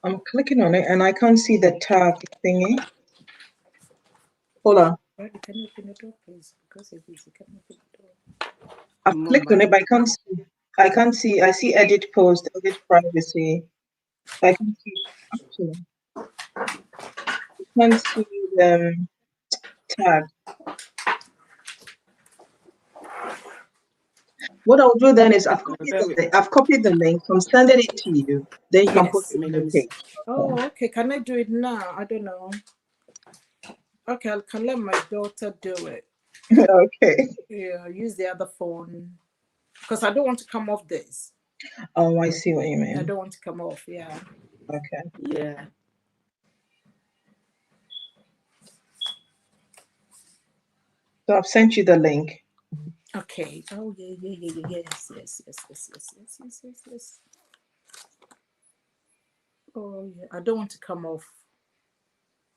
I'm clicking on it and I can't see the tab thingy. Hold on. Right, can you open the door, please? Because if you can open the door. I've clicked on it, but I can't see. I can't see. I see edit post, edit privacy. I can see actually. I can't see the tag. What I'll do then is I've copied the link. I'm sending it to you. Then you can put it on your page. Oh, okay. Can I do it now? I don't know. Okay, I can let my daughter do it. Okay. Yeah, use the other phone because I don't want to come off this. Oh, I see what you mean. I don't want to come off. Yeah. Okay. Yeah. So I've sent you the link. Okay. Oh yeah. Yes. Oh yeah. I don't want to come off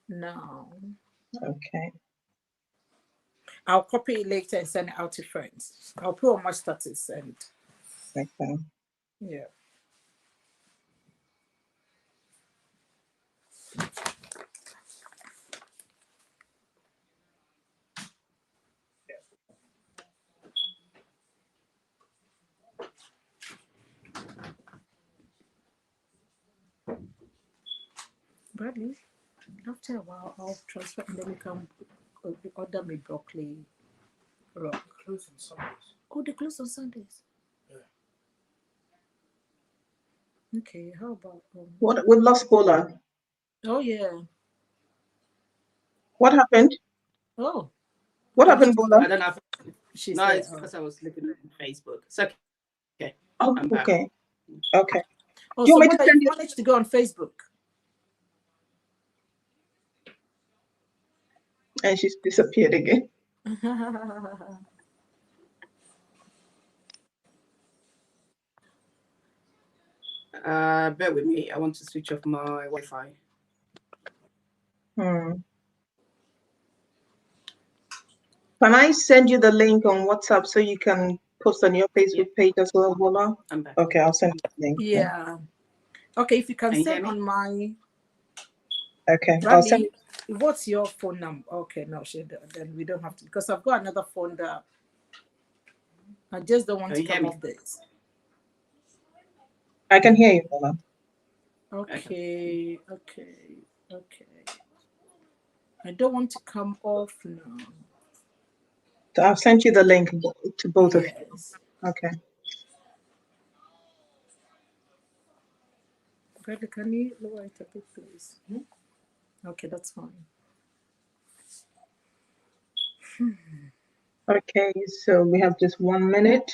now. Okay. I'll copy it later and send it out to friends. I'll put on my status and. Okay. Yeah. Bradley, after a while, I'll transfer and then you can order me broccoli raw. Close on Sundays. Oh, they close on Sundays. Yeah. Okay, how about What we've lost Bola? Oh yeah. What happened? Oh. What happened, Bola? I don't know. She No, said, it's because I was looking at Facebook. It's okay. Oh, I'm back. okay. Okay. Oh, Do you so want me to what send you you? managed to go on Facebook? And she's disappeared again. Bear with me. I want to switch off my Wi-Fi. Can I send you the link on WhatsApp so you can post on your Facebook page as well, Bola? I'm back. Okay, I'll send you the link. Yeah. Okay, if you can Can you hear send me? on my Okay, I'll send Bradley, what's your phone number? Okay, no, then we don't have to because I've got another phone that I just don't want Can to you hear come me? off this. I can hear you, Bola. Okay. I don't want to come off now. So I've sent you the link to both of you. Yes. Okay. Bradley, can you lower it a bit, please? Okay, that's fine. Okay, so we have just 1 minute.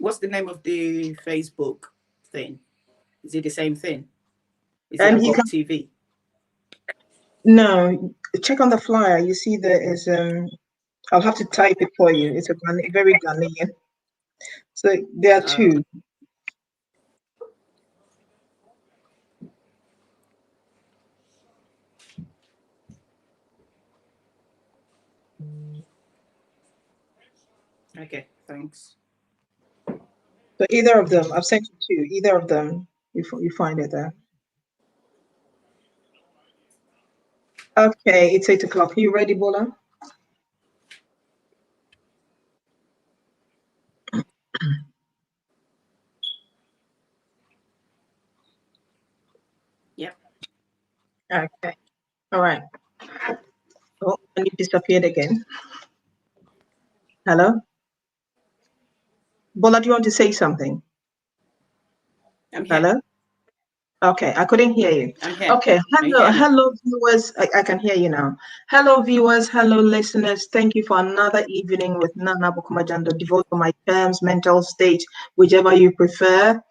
What's the name of the Facebook thing? Is it the same thing? Is And it you Above can TV? no check on the flyer. You see there is I'll have to type it for you. It's a very Ghanaian. So there are two. Okay, thanks. So either of them, I've sent you two. Either of them, you find it there. Okay, it's 8 o'clock. Are you ready, Bola? Yep. Okay. All right. Oh, and you disappeared again. Hello? Bola, do you want to say something? I'm here. Hello? Okay, I couldn't hear you. I'm here. Okay, Can you hear me? hello viewers. I can hear you now. Hello viewers, hello listeners. Thank you for another evening with Nana Bukumajando. Devote to my terms, mental state, whichever you prefer.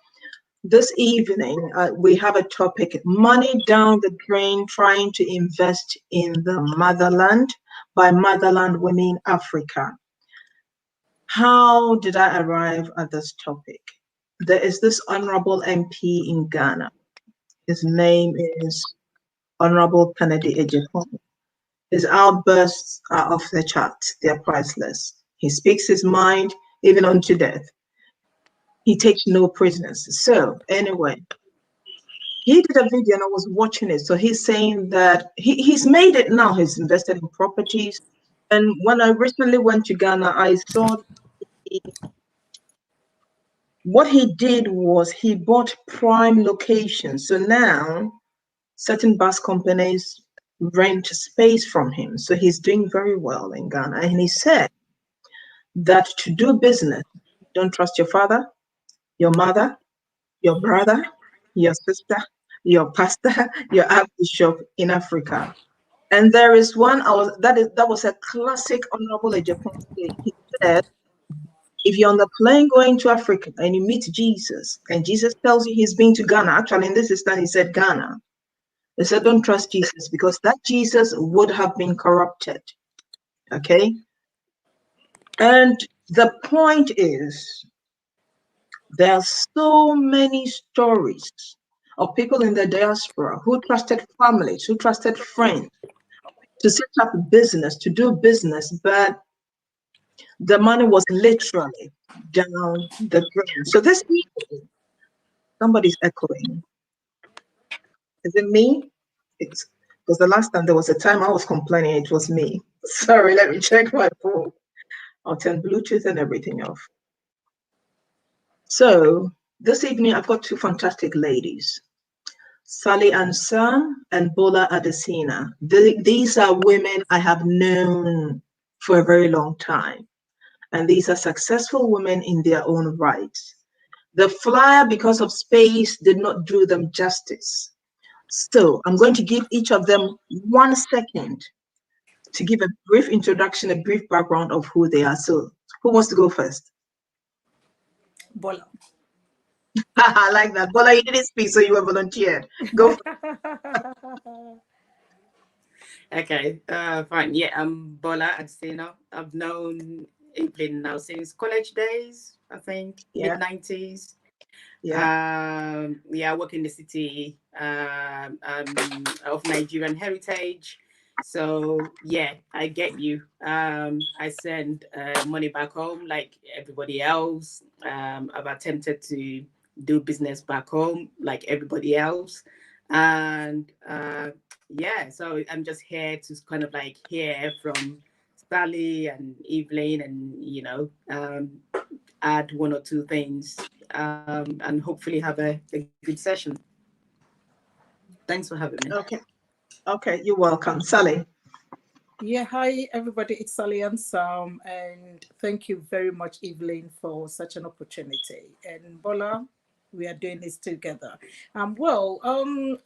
This evening, we have a topic, money down the drain, trying to invest in the motherland by Motherland Women Africa. How did I arrive at this topic? there is this honorable MP in Ghana. His name is Honorable Kennedy Ejekon. His outbursts are off the charts. They're priceless. He speaks his mind even unto death. He takes no prisoners. So anyway, he did a video and I was watching it. So he's saying that he's made it now. He's invested in properties. And when I recently went to Ghana, I saw what he did was he bought prime locations. So now certain bus companies rent space from him. So he's doing very well in Ghana. And he said that to do business, don't trust your father, your mother, your brother, your sister, your pastor, your archbishop in Africa. And there is one that was a classic Honorable Ejekon saying. He said, if you're on the plane going to Africa and you meet Jesus, and Jesus tells you he's been to Ghana, actually in this instance he said Ghana. They said don't trust Jesus because that Jesus would have been corrupted. Okay? And the point is there are so many stories of people in the diaspora who trusted families, who trusted friends to set up a business, to do business, but the money was literally down the drain. So this evening, somebody's echoing. Is it me? It's because the last time there was a time I was complaining, it was me. Sorry, let me check my phone. I'll turn Bluetooth and everything off. So this evening, I've got two fantastic ladies, Sally Ansam and Bola Adesina. These are women I have known for a very long time. And these are successful women in their own rights. The flyer, because of space, did not do them justice. So I'm going to give each of them 1 second to give a brief introduction, a brief background of who they are. So who wants to go first? Bola. I like that. Bola, you didn't speak, so you were volunteered. Go for Okay, fine. Yeah, I'm Bola Adesina. I've known Evelyn now since college days, I think, Yeah. mid-90s. Yeah. I work in the city of Nigerian heritage. So yeah, I get you. I send money back home like everybody else. I've attempted to do business back home like everybody else, and yeah, so I'm just here to kind of like hear from Sally and Evelyn, and add one or two things, and hopefully have a good session. Thanks for having me. Okay. Okay, you're welcome. Sally. Yeah, hi everybody, it's Sally and Sam, and thank you very much, Evelyn, for such an opportunity. And Bola, we are doing this together. I'm an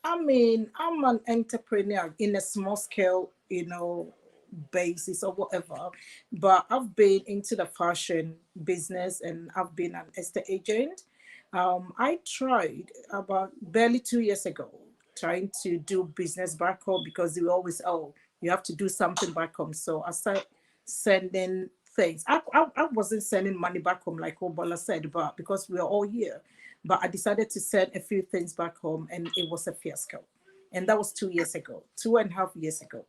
entrepreneur in a small scale, basis or whatever, but I've been into the fashion business and I've been an estate agent. I tried about barely 2 years ago trying to do business back home because they were always, oh, you have to do something back home. So I started sending things. I wasn't sending money back home like Obola said, but because we are all here. But I decided to send a few things back home and it was a fiasco. And that was 2 years ago, 2.5 years ago.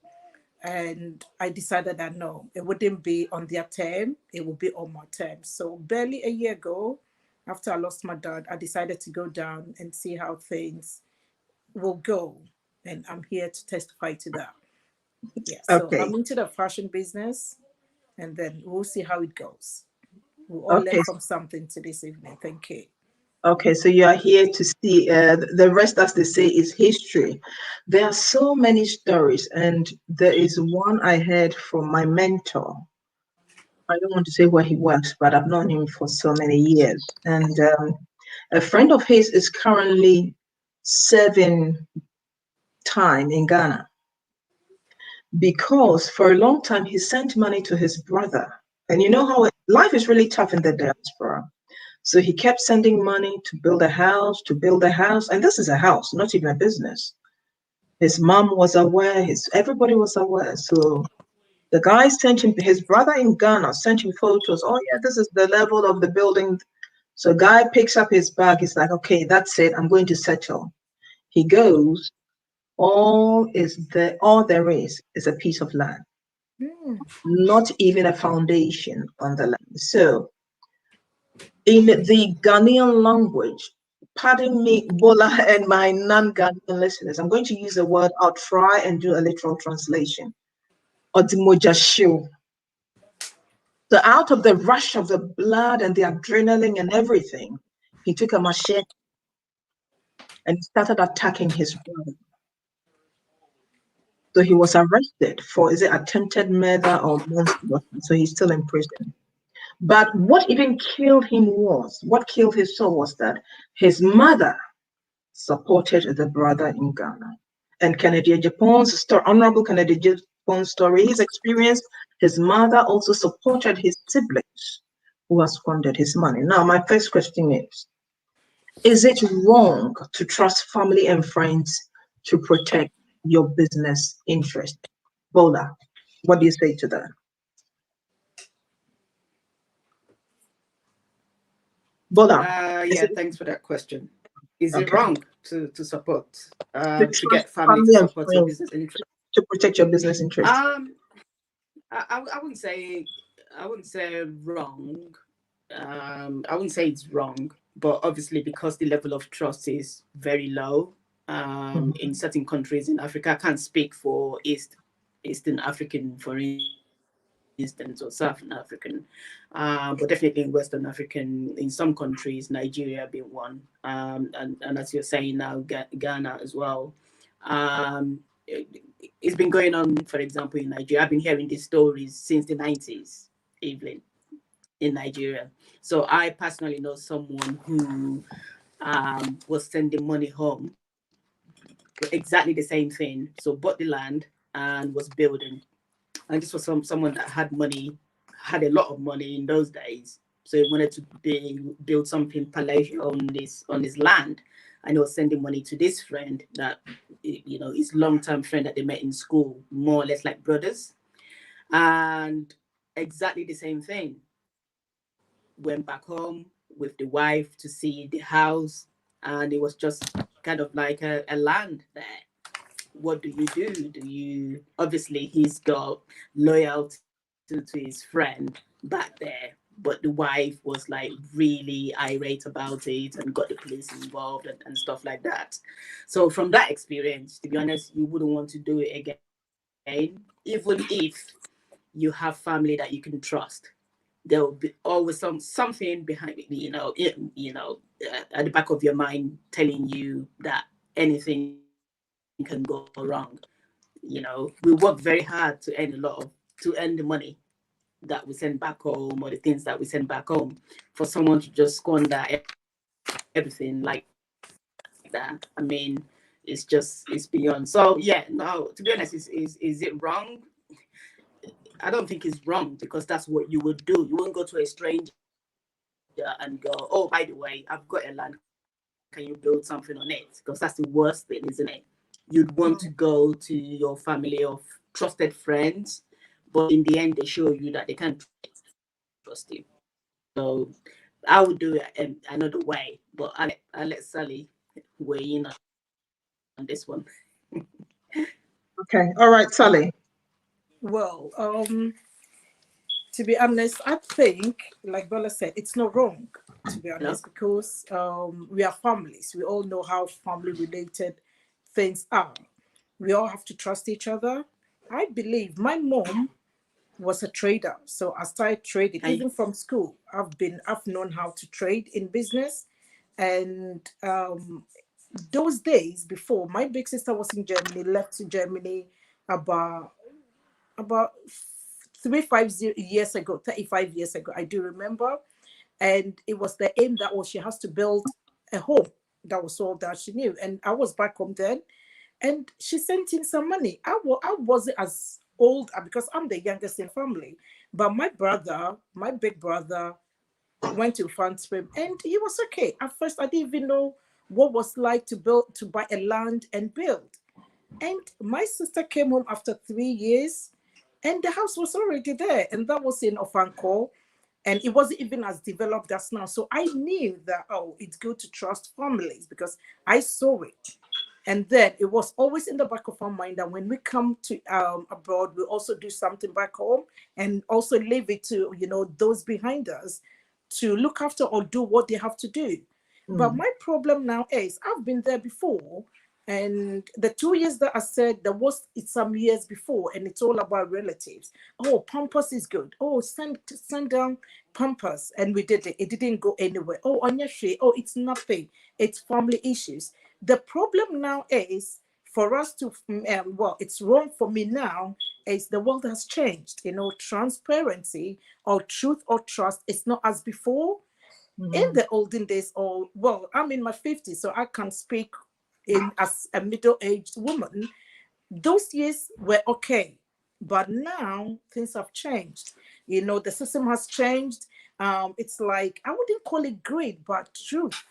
And I decided that no, it wouldn't be on their term, it would be on my term. So barely a year ago, after I lost my dad, I decided to go down and see how things will go. And I'm here to testify to that. Yeah, so Okay. I'm into the fashion business and then we'll see how it goes. We'll all Okay. learn from something to this evening. Thank you. Okay, so you are here to see the rest, as they say, is history. There are so many stories, and there is one I heard from my mentor. I don't want to say where he works, but I've known him for so many years. And a friend of his is currently serving time in Ghana because for a long time he sent money to his brother. And you know how life is really tough in the diaspora. So he kept sending money to build a house, to build a house. And this is a house, not even a business. His mom was aware, everybody was aware. So the guy sent him, his brother in Ghana sent him photos. Oh yeah, this is the level of the building. So guy picks up his bag. He's like, okay, that's it. I'm going to settle. He goes. All there is a piece of land, Mm. not even a foundation on the land. So in the Ghanaian language, pardon me, Bola, and my non-Ghanaian listeners, I'm going to use a word. I'll try and do a literal translation. Odimojashu. So out of the rush of the blood and the adrenaline and everything, he took a machete and started attacking his brother. So he was arrested for, is it attempted murder or manslaughter? So he's still in prison. But what killed his soul was that his mother supported the brother in Ghana. And Kennedy Japan's story, Honorable Kennedy Japan's story, his experience, his mother also supported his siblings who has squandered his money. Now, my first question is it wrong to trust family and friends to protect your business interest? Bola, what do you say to that? Bola, is Yeah, it thanks for that question. Is it okay? wrong to support To to trust get family to family and support your friends business interest? to protect your business interest. Um, I wouldn't say wrong. I wouldn't say it's wrong, but obviously because the level of trust is very low in Mhm. certain countries in Africa. I can't speak for Eastern African, for instance, or Southern African, but definitely in Western African, in some countries, Nigeria being one, and as you're saying now, Ghana as well. It's been going on, for example, in Nigeria. I've been hearing these stories since the 90s, Evelyn, in Nigeria. So I personally know someone who was sending money home for exactly the same thing. So bought the land and was building. And this was someone that had money, had a lot of money in those days. So he wanted to build something palatial on his land, and he was sending money to this friend that his long term friend that they met in school, more or less like brothers, and exactly the same thing. Went back home with the wife to see the house, and it was just kind of like a land there. What do you do? Do you obviously he's got loyalty to his friend back there, but the wife was like really irate about it and got the police involved and stuff like that. So from that experience, to be honest, you wouldn't want to do it again, even if you have family that you can trust. There will be always something behind it, at the back of your mind telling you that anything can go wrong. We work very hard to earn the money that we send back home or the things that we send back home. For someone to just squander everything like that, I mean, it's beyond. So yeah, no, to be honest, is it wrong? I don't think it's wrong because that's what you would do. You won't go to a stranger and go, oh, by the way, I've got a land. Can you build something on it? Because that's the worst thing, isn't it? You'd want to go to your family of trusted friends, but in the end, they show you that they can't trust you. So I would do it another way, but I let Sally weigh in on this one. Okay, all right, Sally. Well, to be honest, I think, like Bella said, it's not wrong, to be You know? honest, because we are families. We all know how family related things are. We all have to trust each other. I believe my mom was a trader, so I started trading And even from school. I've known how to trade in business, and those days before my big sister was in Germany, left to Germany about 3 5 years ago, 35 years ago, I do remember. And it was the aim that she has to build a home. That was all that she knew. And I was back home then, and she sent in some money. I wasn't as old because I'm the youngest in family, but my big brother, went to France with him, and he was okay. At first, I didn't even know what was like to buy a land and build. And my sister came home after 3 years, and the house was already there, and that was in Ofanko. and it wasn't even as developed as now. So I knew that, oh, it's good to trust families because I saw it. And then it was always in the back of our mind that when we come to abroad, we also do something back home and also leave it to, those behind us to look after or do what they have to do. But my problem now is I've been there before. And the 2 years that I said there was some years before, and it's all about relatives. Oh, Pampers is good. Oh, send down Pampers, and we did it. It didn't go anywhere. Oh, Onyashi. Oh, it's nothing. It's family issues. The problem now is for us to well, it's wrong for me now. Is the world has changed? Transparency or truth or trust is not as before. In the olden days, or well, I'm in my 50s, so I can speak in as a middle-aged woman. Those years were okay, but now things have changed. The system has changed. It's like, I wouldn't call it greed, but truth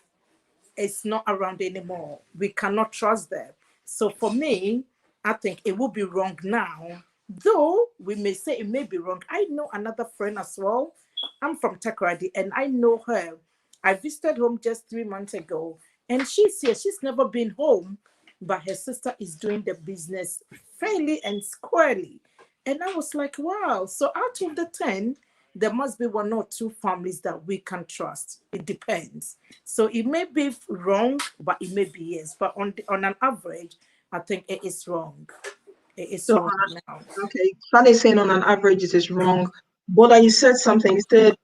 is not around anymore. We cannot trust them. So for me, I think it would be wrong now, though we may say it may be wrong. I know another friend as well. I'm from Takoradi, and I know her. I visited home just 3 months ago, and she's here. She's never been home, but her sister is doing the business fairly and squarely. And I was like, wow. So out of the 10, there must be one or two families that we can trust. It depends. So it may be wrong, but it may be yes. But on an average, I think it is wrong. It is So, wrong now. okay, Sunny is saying on an average it is wrong. Bola, you said something. You said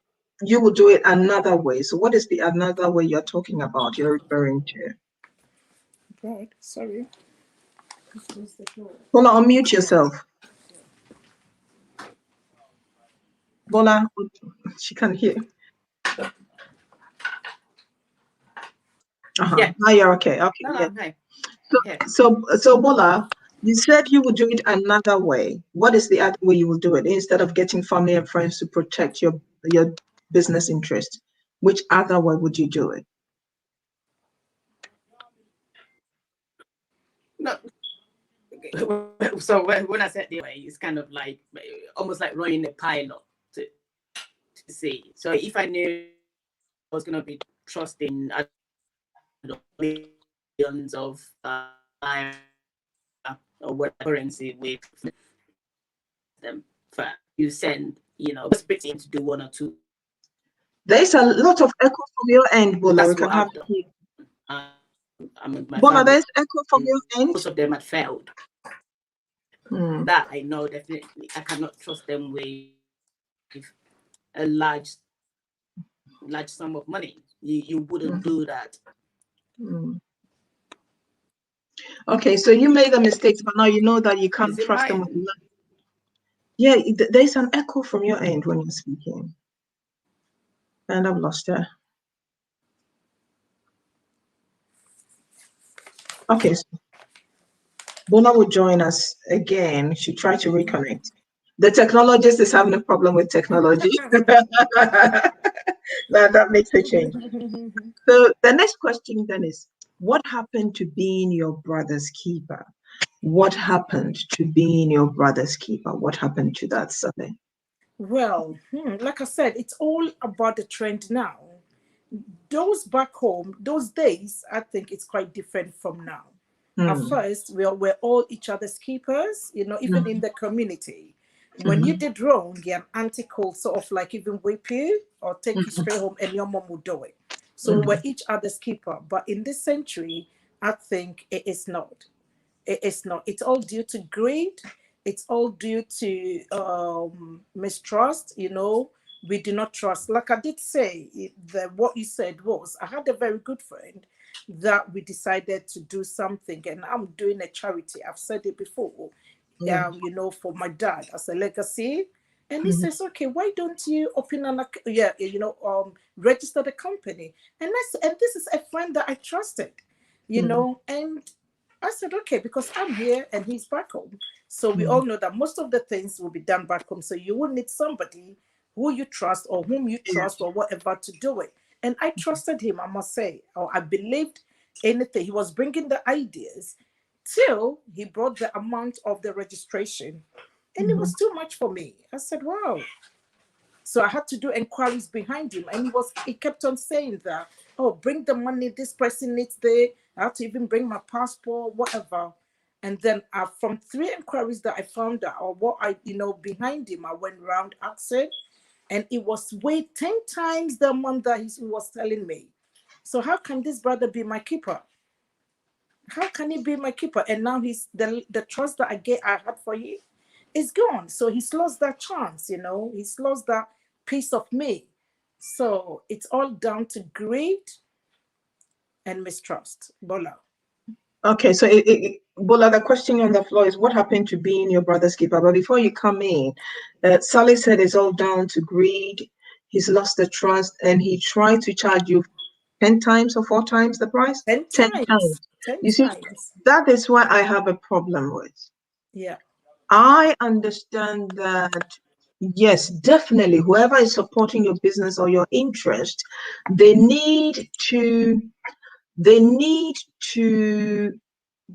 you will do it another way. So, what is the another way you're talking about? You're referring to? Right. Sorry. Bola, unmute yourself. Bola, she can't hear. Yeah. Now you're okay. Okay. No, Yeah. okay. So Bola, you said you would do it another way. What is the other way you will do it instead of getting family and friends to protect your business interest? Which other way would you do it? No. So when I said the way, it's kind of like almost like running a pilot to see. So if I knew I was going to be trusting millions of or what currency with them, you send, split in to do one or two. There's a lot of echo from your end, Bola. That's We can what have I've done. I'm with my Bola, family. there's echo from your end. Most of them had failed. That I know definitely. I cannot trust them with a large sum of money. You wouldn't do that. Okay, so you made the mistakes, but now you know that you can't trust them with money. Yeah, there's an echo from your end when you're speaking. And I've lost her. Okay, so Bola will join us again. She tried to reconnect. The technologist is having a problem with technology. that makes a change. So the next question then is, what happened to being your brother's keeper? What happened to being your brother's keeper? What happened to that, Sunday? Well, like I said, it's all about the trend now. Those back home, those days, I think it's quite different from now. At first, we're all each other's keepers, even in the community. When you did wrong, your auntie could sort of like even whip you or take you straight home, and your mom would do it. So we're each other's keeper. But in this century, I think it is not. It is not. It's all due to greed. It's all due to mistrust. We do not trust. Like I did say, what you said was, I had a very good friend that we decided to do something, and I'm doing a charity. I've said it before, for my dad as a legacy. And he says, okay, why don't you open register the company? And this is a friend that I trusted, and I said, okay, because I'm here and he's back home. So we all know that most of the things will be done back home. So you will need somebody who you trust or whom you trust or whatever to do it. And I trusted him, I must say, or I believed anything. He was bringing the ideas till he brought the amount of the registration. And it was too much for me. I said, wow. So I had to do inquiries behind him, and he kept on saying that, oh, bring the money, this person needs the, I have to even bring my passport, whatever. And then from 3 inquiries that I found out, or what I, behind him, I went around asking, and it was way 10 times the amount that he was telling me. So how can this brother be my keeper? How can he be my keeper? And now he's the trust that I had for him is gone. So he's lost that chance, he's lost that piece of me. So it's all down to greed and mistrust. Bola. Okay, so Bola, the question on the floor is what happened to being your brother's keeper? But before you come in, Sally said it's all down to greed. He's lost the trust, and he tried to charge you 10 times or 4 times the price? 10 10 times. times. 10 You see, times. that is what I have a problem with. Yeah. I understand that, yes, definitely, whoever is supporting your business or your interest, they need to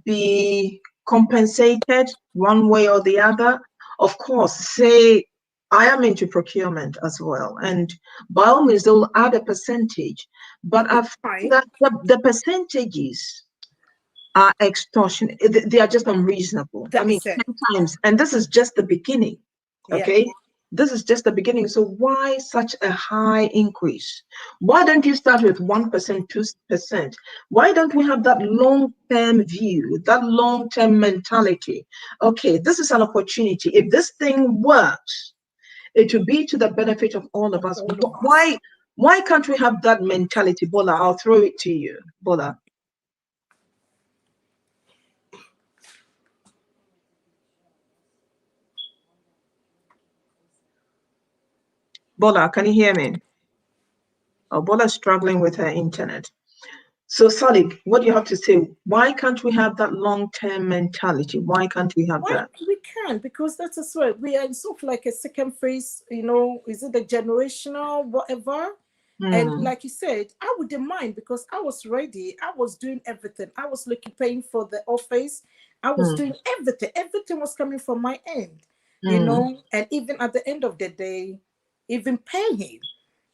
be compensated one way or the other. Of course, say I am into procurement as well, and by all means they'll add a percentage, but I find that the percentages are extortionate. They are just unreasonable. I mean, 10 times, and this is just the beginning. Okay. Yeah. This is just the beginning. So why such a high increase? Why don't you start with 1%, 2%? Why don't we have that long-term view, that long-term mentality? Okay, this is an opportunity. If this thing works, it will be to the benefit of all of us. Why can't we have that mentality? Bola, I'll throw it to you. Bola. Bola, can you hear me? Oh, Bola's struggling with her internet. So, Salik, what do you have to say? Why can't we have that long-term mentality? Why can't we have that? We can, because that's as well. We are sort of like a second phase, is it the generational, whatever? And like you said, I wouldn't mind because I was ready. I was doing everything. I was paying for the office. I was doing everything. Everything was coming from my end, and even at the end of the day, even paying him.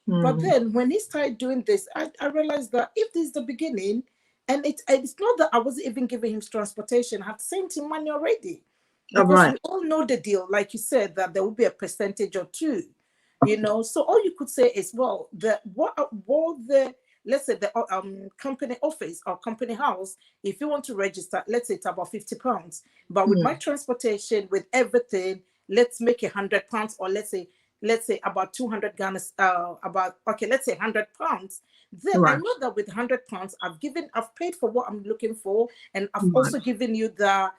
But then when he started doing this, I realized that if this is the beginning, and it's not that I wasn't even giving him transportation, I had sent him money already. Because we all know the deal, like you said, that there will be a percentage or two, So all you could say is, well, let's say the company office or company house, if you want to register, let's say it's about £50. But with my transportation, with everything, let's make £100, or let's say about 200 Ghana, let's say £100. Then I know that with £100, I've paid for what I'm looking for, and I've also given you the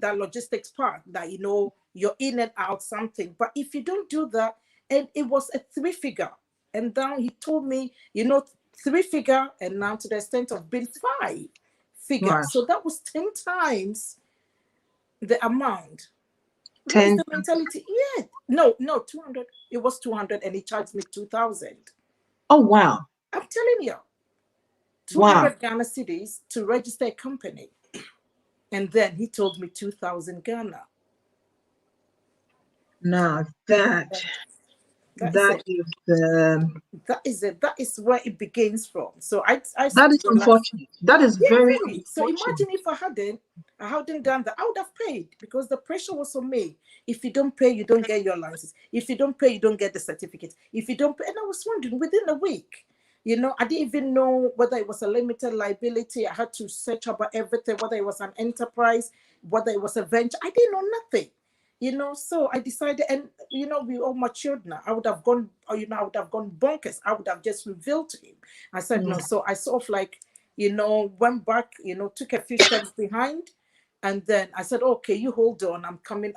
logistics part that you're in and out something. But if you don't do that, and it was a 3-figure, and now he told me 3-figure, and now to the extent of being 5-figure. So that was 10 times the amount. 10. What is the mentality? Yeah, no, 200. It was 200, and he charged me 2,000. Oh wow! I'm telling you, 200 Ghana cedis to register a company. And then he told me 2,000 Ghana. Now that is it. That is where it begins from. So I that is unfortunate. That is very unfortunate. So imagine if I hadn't done that, I would have paid, because the pressure was on me. If you don't pay, you don't get your license. If you don't pay, you don't get the certificate. If you don't pay, and I was wondering, within a week, I didn't even know whether it was a limited liability. I had to search about everything, whether it was an enterprise, whether it was a venture. I didn't know nothing, so I decided, and, we all matured now. I would have gone, bonkers. I would have just revealed to him. I said, no. So I sort of like, went back, took a few steps behind. And then I said, okay, you hold on. I'm coming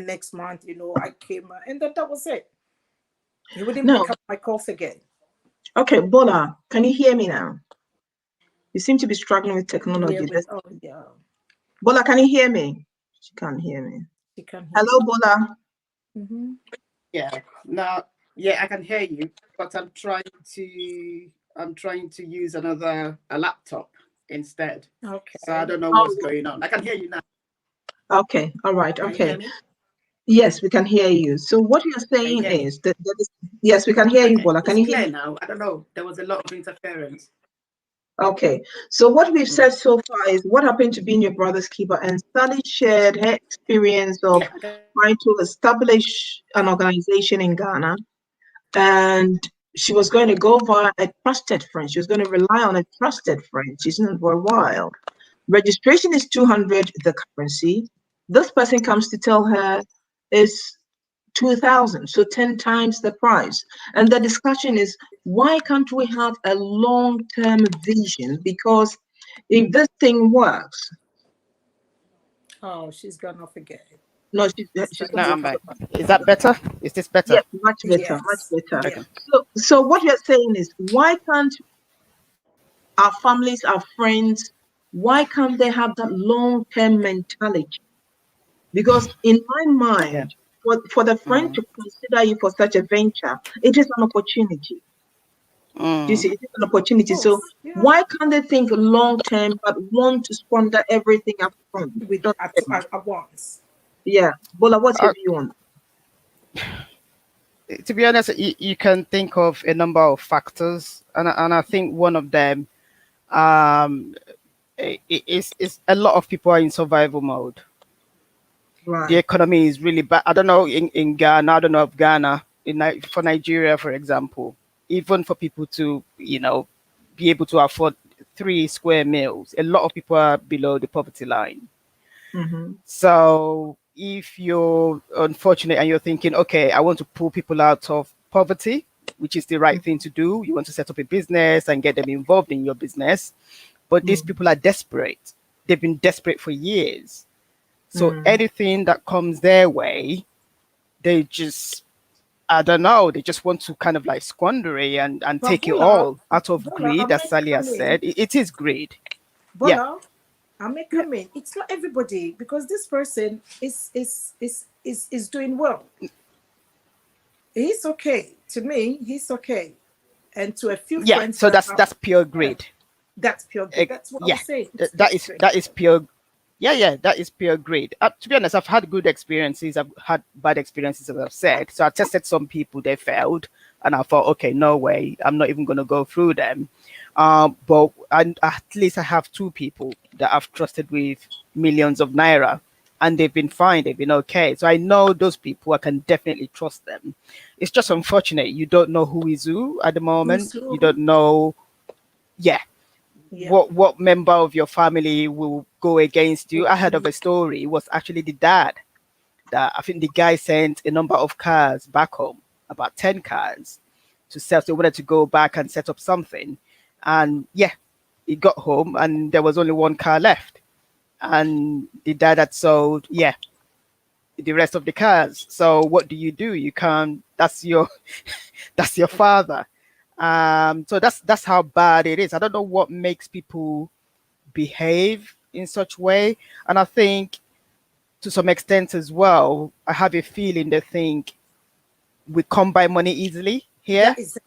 next month. I came, and then that was it. He wouldn't pick up my calls again. Okay, Bola, can you hear me now? You seem to be struggling with technology. Yeah. Bola, can you hear me? She can't hear me. She can't hear Hello, Bola. Yeah. Now, yeah, I can hear you, but I'm trying to use a laptop instead. Okay. So I don't know what's going on. I can hear you now. Okay. All right. Okay. Yes, we can hear you. So what you're Can you saying hear me? is yes, we can hear you, Okay, Bola. Can it's you hear clear me? now. I don't know. There was a lot of interference. Okay. So what we've Mm. said so far is what happened to being your brother's keeper, and Sally shared her experience of Yeah. trying to establish an organization in Ghana, and she was going to go via a trusted friend. She was going to rely on a trusted friend. She's known for a while. Registration is 200 the currency. This person comes to tell her is 2,000, so 10 times the price. And the discussion is why can't we have a long-term vision? Because if this thing works, Oh, she's gone off again. no, It's she's very No, going to I'm go back. for Is that better? Is this better? yes, much better, much yes. better. Yeah. Okay. So what you're saying is why can't our families, our friends, why can't they have that long-term mentality? Because in my Yeah. mind, for the friend Mm. to consider you for such a venture, it is an opportunity. Do you Mm. see? It is an opportunity. Oh, So yeah. why can't they think long term but want to squander everything up front? With Don't get me. at once. Yeah. Bola, what's your Uh, view on to be honest, you can think of a number of factors, and I think one of them um, is a lot of people are in survival mode. that? The Right. economy is really bad. I don't know in Ghana. I don't know of Ghana. For Nigeria, for example, even for people to be able to afford 3 square meals, a lot of people are below the poverty line. Mm-hmm. So if you're unfortunate and you're thinking, okay, I want to pull people out of poverty, which is the right thing to do, you want to set up a business and get them involved in your business. But these Mm-hmm. people are desperate. They've been desperate for years. So Mm. anything that comes their way, they just, I don't know, they just want to kind of like squander it and But take it Bola, all out of I greed, as may Sally has come in. said. It is greed. Yeah. Bola, I may Yeah. come in. It's not everybody because this person is doing well. He's okay. To me, he's okay. And to a few Yeah. friends So that that's pure yeah, greed. that's pure good. That's what I Yeah, was saying. It's that is great. that is pure. Yeah, yeah, that is pure greed. To be honest, I've had good experiences. I've had bad experiences, as I've said. So I tested some people; they failed, and I thought, okay, no way, I'm not even going to go through them. But at least I have 2 people that I've trusted with millions of naira, and they've been fine. They've been okay. So I know those people. I can definitely trust them. It's just unfortunate you don't know who is who at the moment. Who's You who? don't know. Yeah, Yeah. what member of your family will go against you. I heard of Yeah. a story. It was actually the dad that I think the guy sent a number of cars back home, about 10 cars to sell. So they wanted to go back and set up something. And yeah, he got home and there was only 1 car left. And the dad had sold, yeah, the rest of the cars. So what do? You can't, that's your that's your father. So that's how bad it is. I don't know what makes people behave in such way. And I think to some extent as well, I have a feeling they think we come by money easily here. That is it.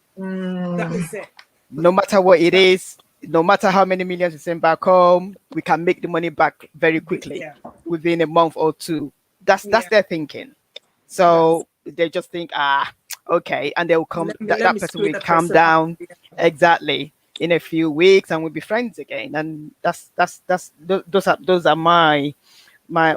That Mm. is it. No matter what it That is, no matter how many millions we send back home, we can make the money back very quickly yeah. within a month or two. That's Yeah. their thinking. That's So they just think, okay, and they'll come. let That me person screw will the calm person up. down Yeah. exactly in a few weeks, and we'll be friends again. And those are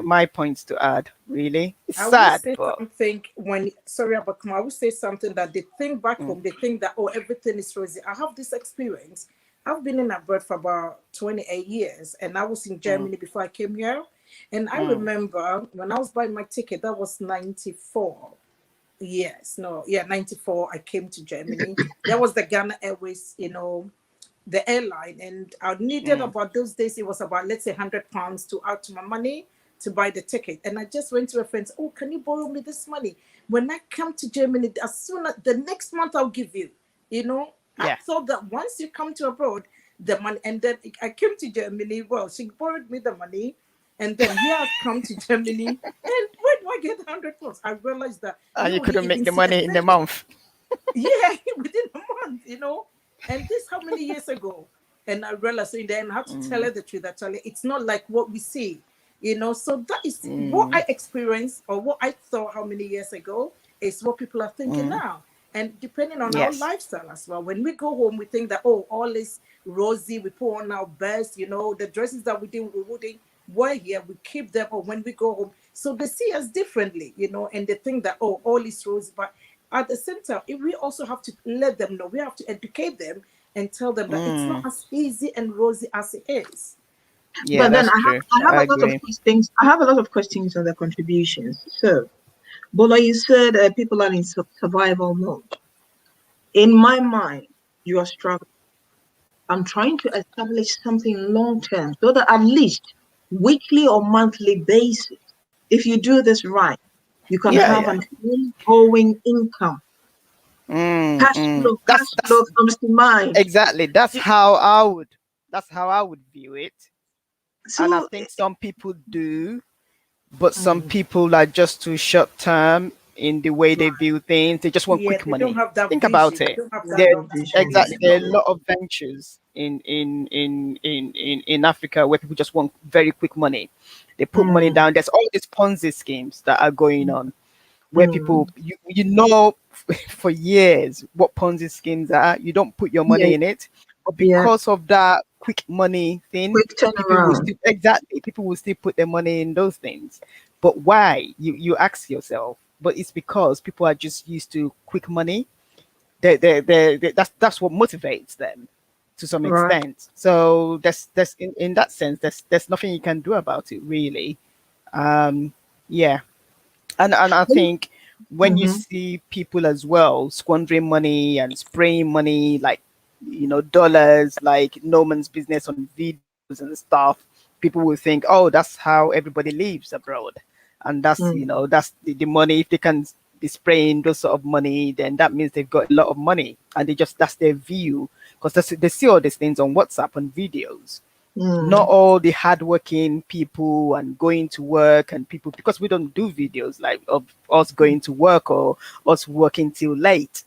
my points to add. Really, it's I will sad, say but something when sorry about come. I will say something that they think back mm, home, they think that oh everything is rosy. I have this experience. I've been in abroad for about 28 years and I was in mm, Germany before I came here. And I mm, remember when I was buying my ticket, that was 94. Yes, no, yeah, 94. I came to Germany. That was the Ghana Airways, the airline, and I needed mm, about those days. It was about let's say £100 to add to my money to buy the ticket, and I just went to a friend. Oh, can you borrow me this money? When I come to Germany, as soon as the next month I'll give you. I yeah. thought that once you come to abroad, the money, and then I came to Germany. Well, she borrowed me the money. And then here I've come to Germany, and where do I get £100? I realized that And you you couldn't make even the see money in the effect. month. Yeah, within a month. And this how many years ago? And I realized so in the end, I had to tell Mm, her the truth. Actually, it's not like what we see. So that is what I experienced or what I thought how many years ago is what people are thinking now. And depending on our Yes. lifestyle as well, when we go home, we think that, oh, all is rosy, we put on our best, the dresses that we wouldn't wear here, we keep them, or when we go home. So they see us differently, and they think that, oh, all is rosy. But at the same time, if we also have to let them know, we have to educate them and tell them that it's not as easy and rosy as it is. Yeah, But then that's true. I have I a lot of agree. questions. I have a lot of questions on the contributions. So, Bola, you said people are in survival mode. In my mind, you are struggling. I'm trying to establish something long term so that at least weekly or monthly basis, if you do this right, you can Yeah, have yeah. an ongoing income. Cash That's flow comes to mind. exactly. That's how I would view it. And I So, think some people do, but some mm, people are just too short term in the way they right, view things. They just want Yeah, quick they don't money. have that Think about vision. They it. don't have yeah, that There long term vision. exactly vision. there are a lot of ventures in Africa where people just want very quick money. They put money Mm, down. There's all these Ponzi schemes that are going on where people mm, for years what Ponzi schemes are. You don't put your yeah, money in it, but yeah, because of that quick money thing, quick turnaround. people will still put their money in those things. But why? You ask yourself. But it's because people are just used to quick money. That's what motivates them to some Right. extent. So that's in that sense, there's nothing you can do about it really. Um, yeah, and I think when you Mm-hmm. see people as well squandering money and spraying money like dollars like no man's business on videos and stuff, people will think, oh, that's how everybody lives abroad, and that's the money. If they can be spraying those sort of money, then that means they've got a lot of money, and that's their view because they see all these things on WhatsApp and videos. Not Mm, all the hardworking people and going to work and people, because we don't do videos like of us going to work or us working till late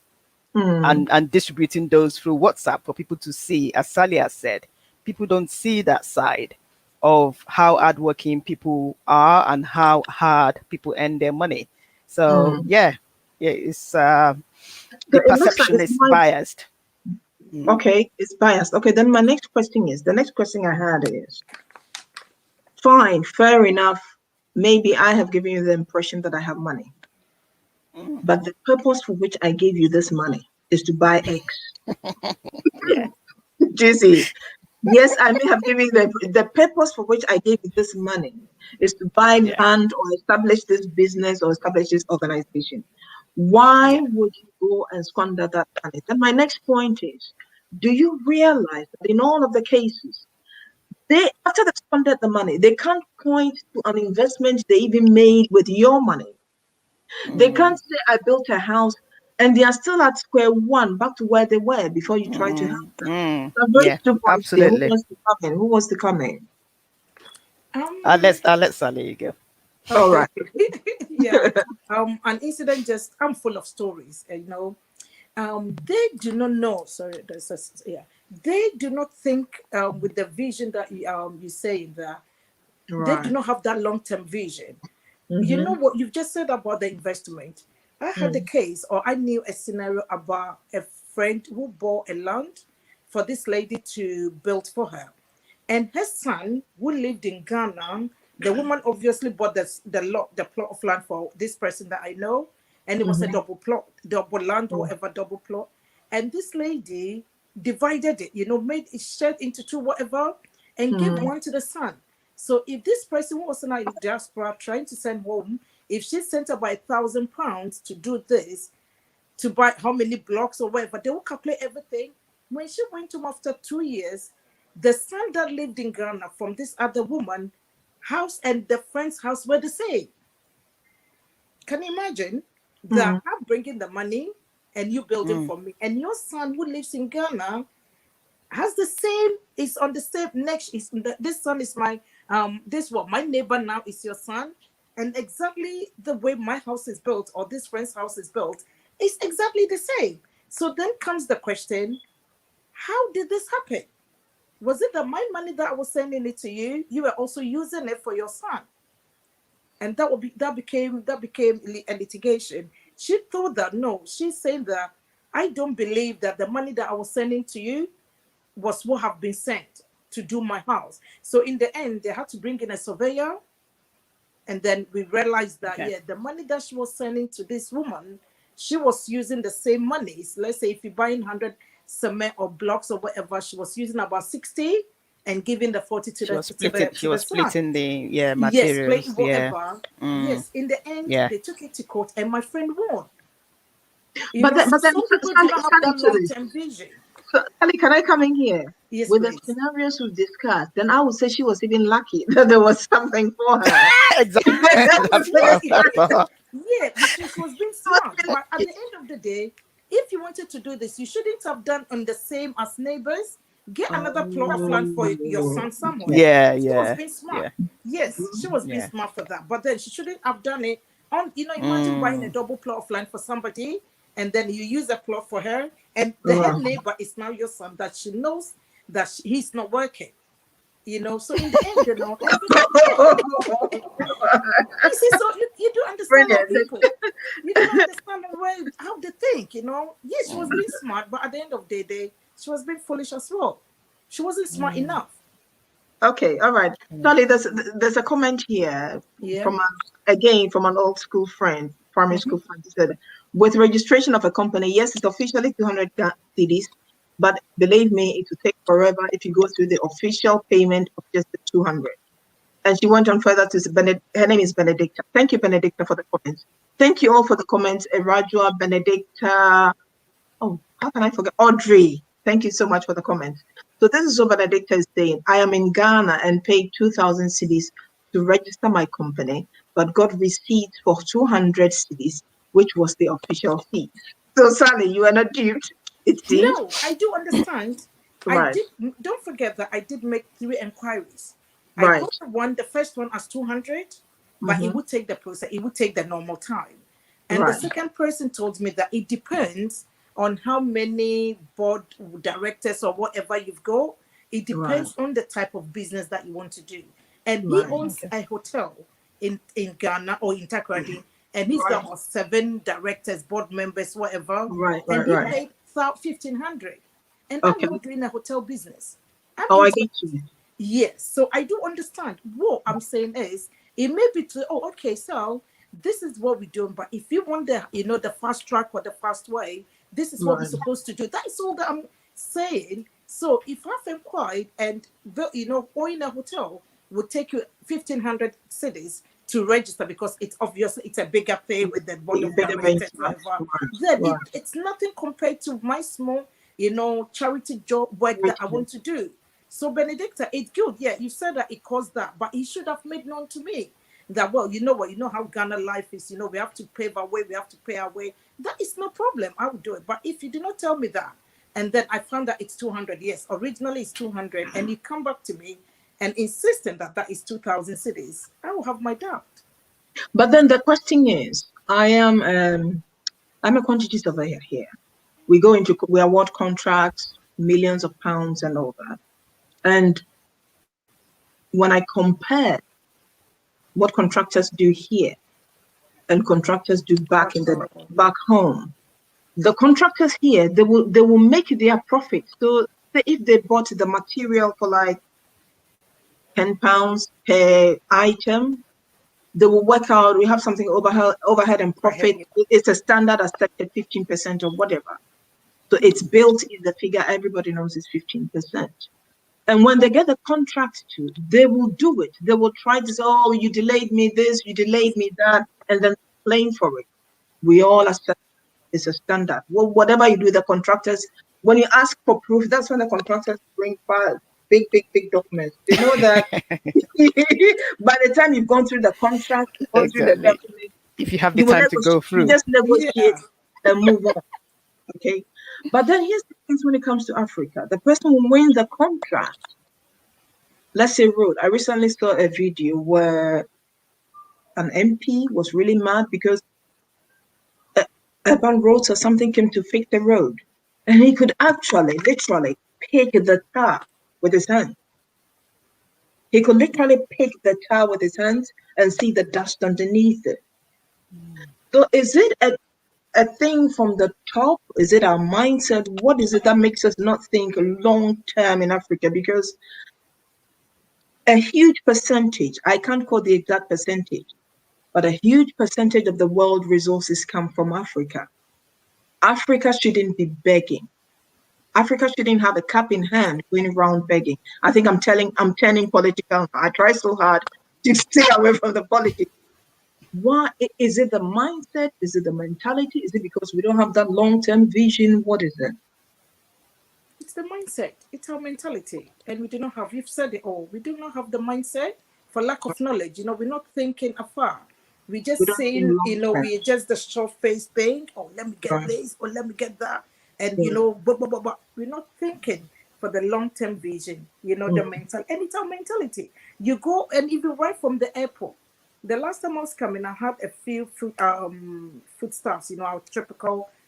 mm, and distributing those through WhatsApp for people to see. As Sally has said, people don't see that side of how hardworking people are and how hard people earn their money. So mm. yeah, it's So the it looks like perception it's is my biased. Mm. okay, it's biased. Okay, then my next question is the next question I had is fine, fair enough. Maybe I have given you the impression that I have money, but the purpose for which I gave you this money is to buy eggs. Yeah, Do you see? Yes, I may have given you the purpose for which I gave you this money is to buy yeah, land or establish this business or establish this organization. Why yeah. would you go and squander that money? Then my next point is, do you realize that in all of the cases, they after they've squandered the money, they can't point to an investment they even made with your money. They can't say I built a house and they are still at square one, back to where they were before you try to help them. So those Yeah, 2 points there. Who absolutely. wants to come in? Who wants to come in? Um, I'll let Sally go. All okay. right. Yeah. An incident just I'm full of stories, they do not know. Sorry, yeah. They do not think with the vision that you say that they do Right. not have that long-term vision. You know Mm-hmm. what you've just said about the investment. I had a Mm, case, or I knew a scenario about a friend who bought a land for this lady to build for her. And her son, who lived in Ghana, the woman obviously bought the plot of land for this person that I know, and it was a mm-hmm. double plot, double land or Mm, whatever, double plot. And this lady divided it, made it shared into two, whatever, and gave mm, one to the son. So if this person who was in a diaspora trying to send home, if she sent about £1,000 to do this, to buy how many blocks or whatever, they will calculate everything. When she went home after 2 years, the son that lived in Ghana from this other woman house and the friend's house were the same. Can you imagine mm, that I'm bringing the money and you building Mm, for me, and your son who lives in Ghana has the same, is on the same next, this son is my this what my neighbor now is your son, and exactly the way my house is built or this friend's house is built is exactly the same. So then comes the question, how did this happen? Was it that my money that I was sending it to you, you were also using it for your son? And that became a litigation. She thought that no, she's saying that I don't believe that the money that I was sending to you was what have been sent to do my house. So in the end, they had to bring in a surveyor, and then we realized that Okay. yeah, the money that she was sending to this woman, she was using the same monies. Let's say if you're buying 100 cement or blocks or whatever, she was using about 60 and giving the 40 to She the was to splitting. the She to the was son. splitting the Yes, materials. playing Yeah. whatever. Mm, Yes, in the end, yeah. they took it to court, and my friend won. But then, So but then, some people do Sally, not have Sally that to this. long-term vision. So, Sally, can I come in here? Yes, With the please. scenarios we've discussed, then I would say she was even lucky that there was something for her. Exactly. That's what I Absolutely. thought. Yeah, she was being She was smart. even But at lucky. the end of the day, if you wanted to do this, you shouldn't have done on the same as neighbors. Get another plot of land for your Oh, son somewhere. okay. Yeah. She was Yeah. being smart. Yeah. Yes, she was being Yeah. smart for that. But then she shouldn't have done it on, imagine buying a Mm. double plot of land for somebody, and then you use a plot for her, and the head Right. neighbor is now your son that she knows that he's not working. So in the end, everything, yeah. You see, so you do understand how Brilliant. people, you do not understand the way how they think. Yes, she was being smart, but at the end of the day, she was being foolish as well. She wasn't smart Mm. enough. Okay, all right. Mm. Charlie, there's a comment here Yeah. from again from an old school friend, primary Mm-hmm. school friend. He said, with registration of a company, yes, it's officially 200 CDs, but believe me, it will take forever if you go through the official payment of just the 200. And she went on further to say, her name is Benedicta. Thank you, Benedicta, for the comments. Thank you all for the comments. Erajua, Benedicta. Oh, how can I forget? Audrey. Thank you so much for the comments. So this is what Benedicta is saying. I am in Ghana and paid 2,000 cedis to register my company, but got receipts for 200 cedis, which was the official fee. So Sally, you are not duped, it seems. No, I do understand. I Right, did. Don't forget that I did make 3 inquiries. I right. got the first one as 200, but it Mm-hmm. would take the process. It would take the normal time. And the Right, second person told me that it depends on how many board directors or whatever you've got. It right, depends on the type of business that you want to do. And he right, owns Okay. a hotel in Ghana or in Takoradi, and he's got right, about 7 directors, board members, whatever. right, And right, he right. paid 1,500. And I'm Okay. not doing a hotel business. I'm Oh, I into get you. Yes, so I do understand. What I'm saying is, it may be to, oh, okay, so this is what we're doing, but if you want the fast track or the fast way, this is what we're Right. supposed to do. That's all that I'm saying. So if I've inquired and owning a hotel would take you 1,500 cities to register because it's obviously it's a bigger pay with the board You of better make directors, right, whatever. right, Then right. it's nothing compared to my small, charity job work that I want to do. So Benedicta, it's good. Yeah, you said that it caused that, but he should have made known to me that, well, you know what, you know how Ghana life is, we have to pave our way, we have to pay our way. That is no problem. I will do it. But if you did not tell me that, and then I found that it's 200, yes, originally it's 200, and you come back to me and insisting that that is 2,000 cities, I will have my doubt. But then the question is, I'm a quantity surveyor here. We award contracts, millions of pounds and all that. And when I compare what contractors do here and contractors do Back home. back home, the contractors here, they will make their profit. So say if they bought the material for like £10 per item, they will work out, we have something overhead and I heard profit. you. It's a standard accepted 15% or whatever. So it's built in the figure, everybody knows it's 15%. And when they get the contract to, they will do it. They will try to say, oh, you delayed me this, you delayed me that, and then claim for it. We all accept it's a standard. Well, whatever you do, the contractors, when you ask for proof, that's when the contractors bring big, big, big documents. They know that by the time you've gone through the contract, gone through the Exactly. document, If you have the you will time to go negotiate, you through. just negotiate Yeah. and move on. Okay. But then here's the thing when it comes to Africa. The person who wins the contract, let's say road. I recently saw a video where an MP was really mad because urban roads or something came to fix the road. And he could actually, literally, pick the tar with his hand. He could literally pick the tile with his hands and see the dust underneath it. So is it a thing from the top? Is it our mindset? What is it that makes us not think long term in Africa? Because a huge percentage, I can't quote the exact percentage, but a huge percentage of the world resources come from Africa. Africa shouldn't be begging. Africa shouldn't have a cap in hand going around begging. I think I'm turning political. I try so hard to stay away from the politics. Why is it the mindset? Is it the mentality? Is it because we don't have that long-term vision? What is it? It's the mindset. It's our mentality, and we do not have. You've said it all. We do not have the mindset for lack of knowledge. We're not thinking afar. We We just don't think saying, long-term. we're just the short face thing. Oh, let me get Right. this, or let me get that, and Yeah. but we're not thinking for the long-term vision. The mental, and it's our mentality. You go, and even right from the airport. The last time I was coming, I had a few foodstuffs. Our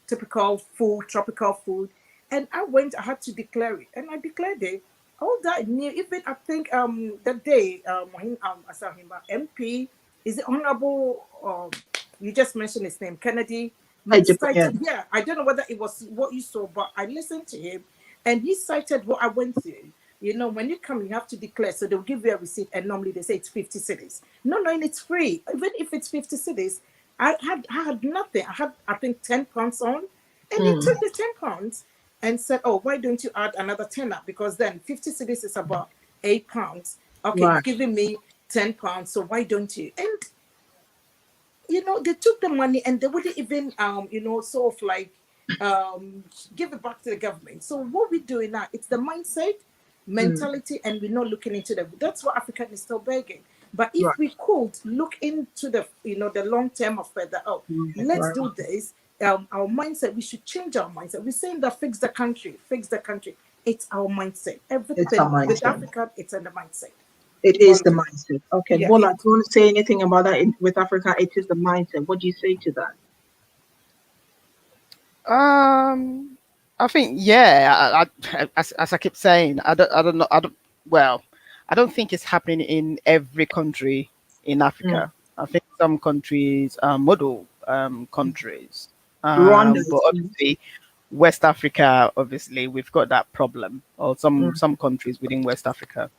typical food, tropical food, and I had to declare it, and I declared it. All that new, even I think that day when I saw him, MP, is it Honorable? You just mentioned his name, Kennedy. Hey, He yeah. cited, yeah, I don't know whether it was what you saw, but I listened to him, and he cited what I went through. When you come, you have to declare. So they'll give you a receipt, and normally they say it's 50 cities. No, and it's free. Even if it's 50 cities, I had nothing. I had, I think, £10 on, and he took the £10 and said, "Oh, why don't you add another tenner? Because then 50 cities is about £8. Okay, Right. you're giving me £10, so why don't you?" And they took the money and they wouldn't even sort of like give it back to the government. So what we're doing now, it's the mindset, mentality, and we're not looking into them. That's what Africa is still begging. But if Right. we could look into the long term of that, let's Right. do this. Our mindset, we should change our mindset. We're saying that fix the country, fix the country. It's our mindset. It's our Everything with mindset. Africa, it's in the mindset. It is the mindset. Okay, Yeah, Bola, do you want to say anything about that with Africa? It is the mindset. What do you say to that? I think yeah. As I keep saying, I don't know. Well, I don't think it's happening in every country in Africa. I think some countries are model countries, Rwanda but is obviously West Africa, obviously we've got that problem, or some countries within West Africa.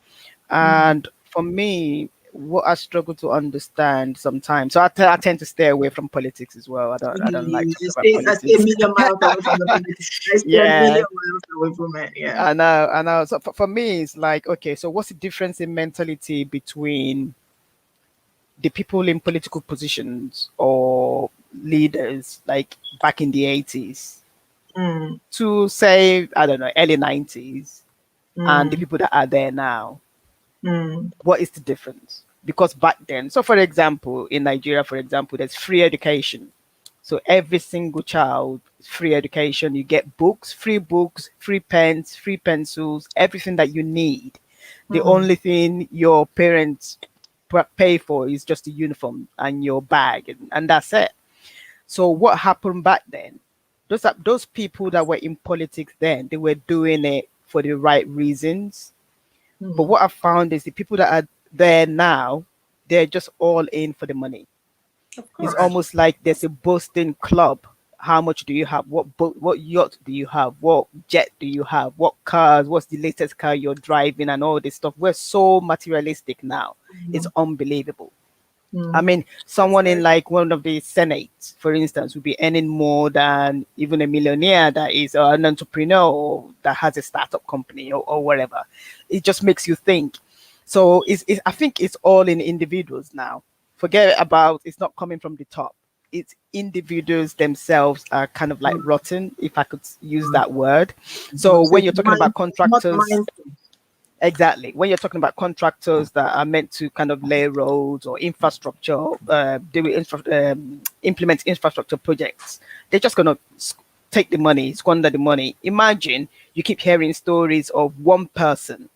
And for me, what I struggle to understand sometimes, so I tend to stay away from politics as well. I don't like talking about I stay a politics. million miles away from the politics. I stay a Yeah, million miles away from it. Yeah. I know. So for me, it's like, okay, so what's the difference in mentality between the people in political positions or leaders like back in the 80s Mm, to say, I don't know, early 90s and the mm, people that are there now? mm, What is the difference? Because back then, so for example, in Nigeria, for example, there's free education. So every single child, free education. You get books, free pens, free pencils, everything that you need. The mm. only thing your parents pay for is just a uniform and your bag, and that's it. So what happened back then? Those people that were in politics then, they were doing it for the right reasons. But what I found is the people that are there now, they're just all in for the money. of It's course. Right. almost like there's a boasting club. How much do you have? What yacht do you have? What jet do you have? What cars? What's the latest car you're driving and all this stuff? We're so materialistic now. It's Mm, unbelievable. I mm, mean, That's someone in very like one of the senates, for instance, would be earning more than even a millionaire that is an entrepreneur or that has a startup company or whatever. It just makes you think. So I think it's all in individuals now. Forget about it's not coming from the top. It's individuals themselves are kind of like mm, rotten, if I could use mm. that word. So So when it's you're talking about not contractors, mindset. exactly. When you're talking about contractors that are meant to kind of lay roads or infrastructure, implement infrastructure projects, they're just going to take the money, squander the money. Imagine you keep hearing stories of one person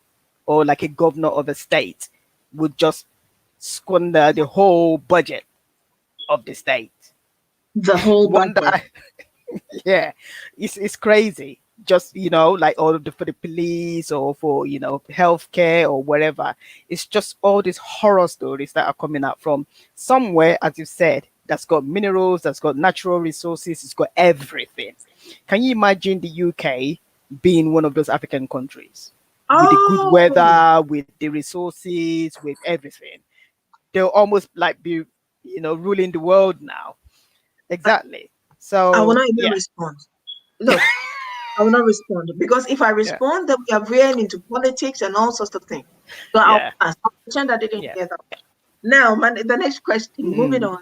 or like a governor of a state would just squander the whole budget of the state. The whole Wonder, budget. Yeah, it's crazy. Just like all of the for the police or for healthcare or whatever. It's just all these horror stories that are coming out from somewhere, as you said, that's got minerals, that's got natural resources, it's got everything. Can you imagine the UK being one of those African countries with the good Oh, weather, with the resources, with everything? They'll almost like be, ruling the world now. Exactly. I will So not even yeah, respond. Look, I will not respond because if I yeah, respond, then we are veering into politics and all sorts of things. So I'll yeah, pass. I'll pretend I didn't yeah. hear that. Now, the next question. Mm. Moving on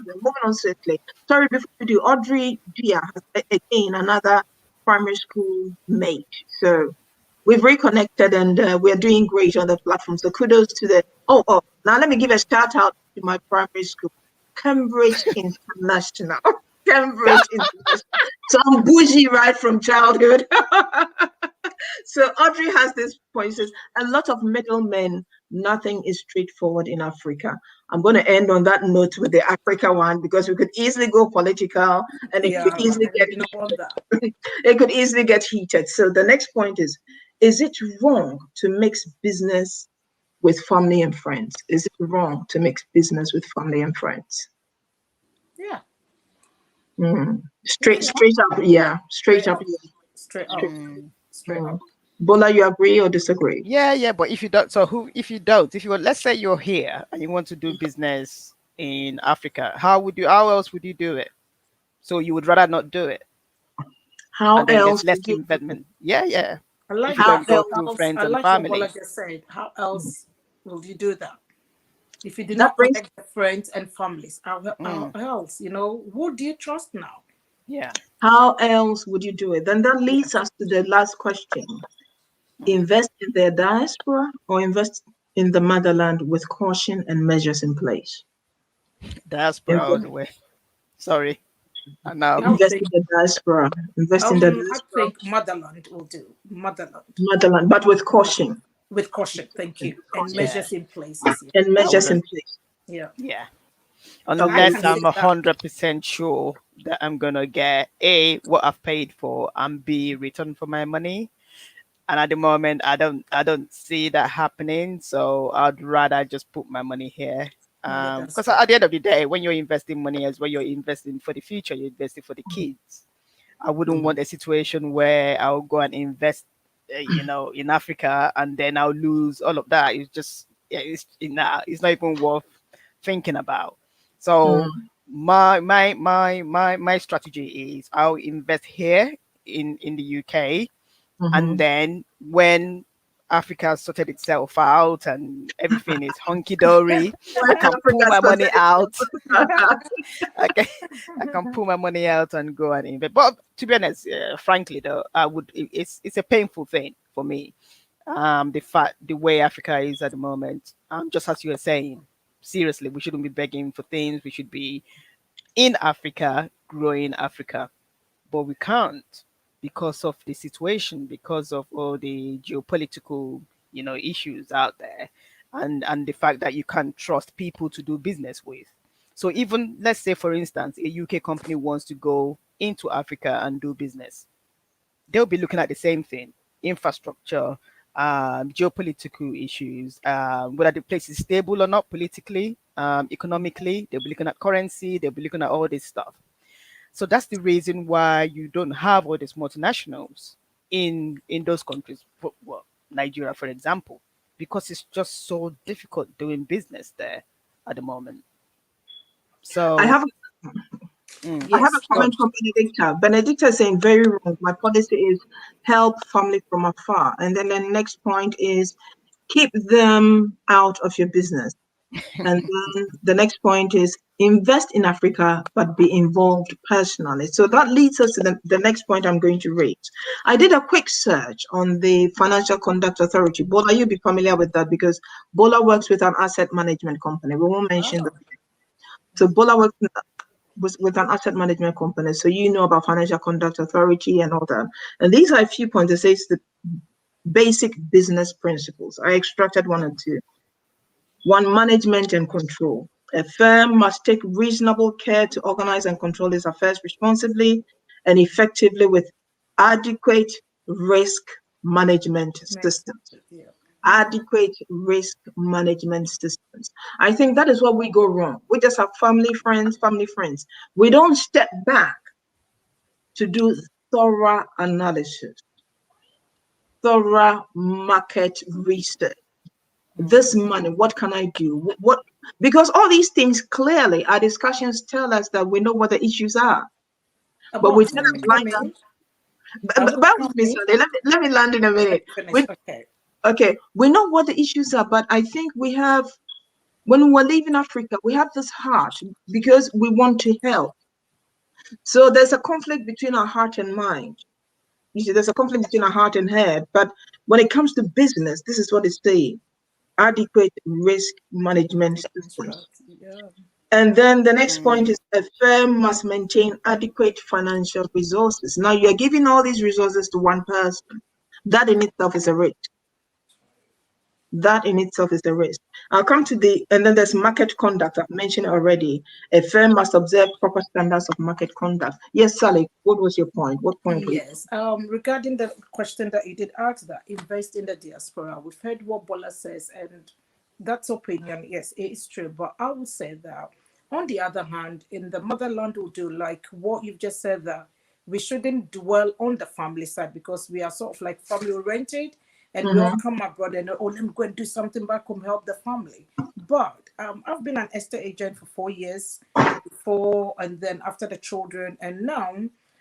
swiftly. Sorry, before we do, Audrey Dia has again another primary school mate. So we've reconnected and we're doing great on the platform. So kudos to the. Oh, now let me give a shout out to my primary school, Cambridge International. Cambridge International. So I'm bougie right from childhood. So Audrey has this point. Says a lot of middlemen. Nothing is straightforward in Africa. I'm going to end on that note with the Africa one because we could easily go political and it could Yeah, easily and get we don't want that. it could easily get heated. So the next point is it wrong to mix business with family and friends? Is it wrong to mix business with family and friends? Yeah, Straight, yeah, straight up, yeah. Straight straight up, up, yeah. straight up, Straight. Mm. straight Mm. up. Bola, you agree or disagree? Yeah, yeah, but if you don't, so who? If you don't, if you let's say you're here and you want to do business in Africa, how would you? How else would you do it? So you would rather not do it, How and then there's else less would you do it? investment. Yeah, yeah. I If like you How that. don't go How else? through else? friends I and like what Bola family, just said. How else will you do that? If you do That not brings connect the friends and families, how mm, else? Who do you trust now? yeah. how else would you do it? Then that Yeah. leads us to the last question. Mm. Invest in the diaspora or invest in the motherland with caution and measures in place? Diaspora all Invest, the way. Sorry, and now. I would invest think in the diaspora. Invest in the I diaspora, think motherland will do. Motherland motherland, but with caution with caution. Thank you. And caution Yeah, measures in places. Yeah. and I measures would. in place. Yeah. Yeah, I Okay. unless can I'm say that. 100% sure that I'm gonna get A, what I've paid for, and B, return for my money. And at the moment, I don't see that happening. So I'd rather just put my money here. Yeah, that's Because fair. at the end of the day, when you're investing money as well, you're investing for the future. You're investing for the kids. I wouldn't want a situation where I'll go and invest, in Africa, and then I'll lose all of that. It's just, yeah, it's not even worth thinking about. So Mm, my strategy is I'll invest here in the UK, and mhm. then when Africa has sorted itself out and everything is hunky dory, I When can pull Africa my money started out. itself. I can, I can pull my money out and go and invest. But to be honest, frankly though, it's a painful thing for me. The way Africa is at the moment. Just as you were saying, seriously, we shouldn't be begging for things. We should be in Africa, growing Africa, but we can't because of the situation, because of all the geopolitical, issues out there, and the fact that you can't trust people to do business with. So even let's say, for instance, a UK company wants to go into Africa and do business, they'll be looking at the same thing: infrastructure, geopolitical issues, whether the place is stable or not politically, economically. They'll be looking at currency. They'll be looking at all this stuff. So that's the reason why you don't have all these multinationals in those countries. Well, Nigeria, for example, because it's just so difficult doing business there at the moment. I So, have mm, I have a Yes. go on. comment from Benedicta. Benedicta is saying very wrong. My policy is help family from afar. And then the next point is keep them out of your business. And then the next point is invest in Africa, but be involved personally. So that leads us to the next point I'm going to raise. I did a quick search on the Financial Conduct Authority. Bola, you'll be familiar with that because Bola works with an asset management company. We won't mention that. Oh, So Bola works with an asset management company. So you know about Financial Conduct Authority and all that. And these are a few points. It says the basic business principles. I extracted one and two. One, management and control. A firm must take reasonable care to organize and control its affairs responsibly and effectively with adequate risk management systems. Yeah. Adequate risk management systems. I think that is what we go wrong. We just have family, friends. We don't step back to do thorough analysis, thorough market research. This money, what can I do? What? Because all these things clearly, our discussions tell us that we know what the issues are, but we About tend time to line up. coming. I would Bear with come me, in. Sunday. Let me land in a Let minute. me finish. We, Okay. okay, we know what the issues are, but I think we have, when we're leaving Africa, we have this heart because we want to help. So there's a conflict between our heart and mind. You see, there's a conflict between our heart and head. But when it comes to business, this is what it's saying: adequate risk management systems. Yeah. And then the next point is a firm must maintain adequate financial resources. Now you're giving all these resources to one person. That in itself is a risk. That in itself is a risk. I'll come to and then there's market conduct. I've mentioned already. A firm must observe proper standards of market conduct. Yes, Sally, what was your point? What point were you? Yes. Regarding the question that you did ask, that invest in the diaspora, we've heard what Bola says, and that's opinion. Yes, it is true. But I would say that, on the other hand, in the motherland, will do like what you've just said, that we shouldn't dwell on the family side because we are sort of like family oriented, and we all Mm-hmm. come abroad and oh, let me go and do something back home, help the family. But I've been an estate agent for 4 years before, and then after the children, and now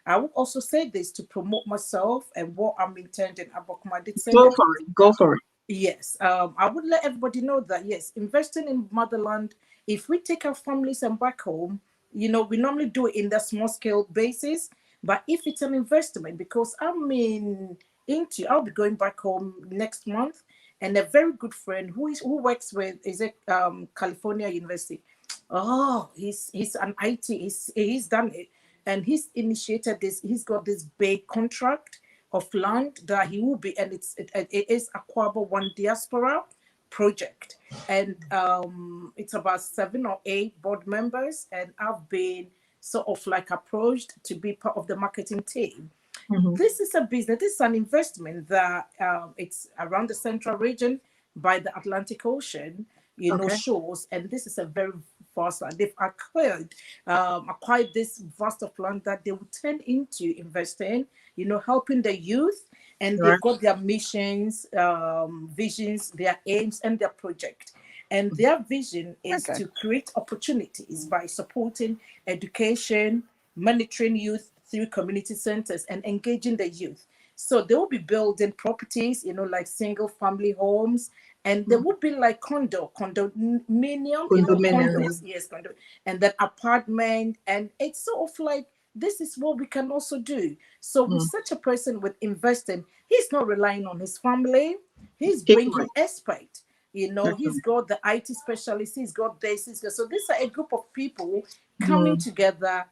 I will also say this to promote myself and what I'm intending about. I did say Go that. for it. Go for it. Yes, I would let everybody know that yes, investing in motherland. If we take our families and back home, we normally do it in the small scale basis. But if it's an investment, because I'll be going back home next month, and a very good friend who works with is a California University. Oh, he's an IT. He's done it, and he's initiated this. He's got this big contract of land that he will be, and it is Aquaba One Diaspora project, and it's about 7 or 8 board members, and I've been sort of like approached to be part of the marketing team. Mm-hmm. This is a business, this is an investment that it's around the central region by the Atlantic Ocean, Okay. shores, and this is a very vast land. They've acquired this vast of land that they will turn into investing, helping the youth, and Right. they've got their missions, visions, their aims, and their project. And their vision is Okay. to create opportunities by supporting education, monitoring youth through community centers, and engaging the youth. So they will be building properties, like single family homes, and there will be like condominium, Condominium. condos, yes, and then apartment, and it's sort of like this is what we can also do. So with Mm. such a person with investing, he's not relying on his family. He's Keep bringing right. expert. Okay. He's got the IT specialist. He's got this. So these are a group of people coming Mm. together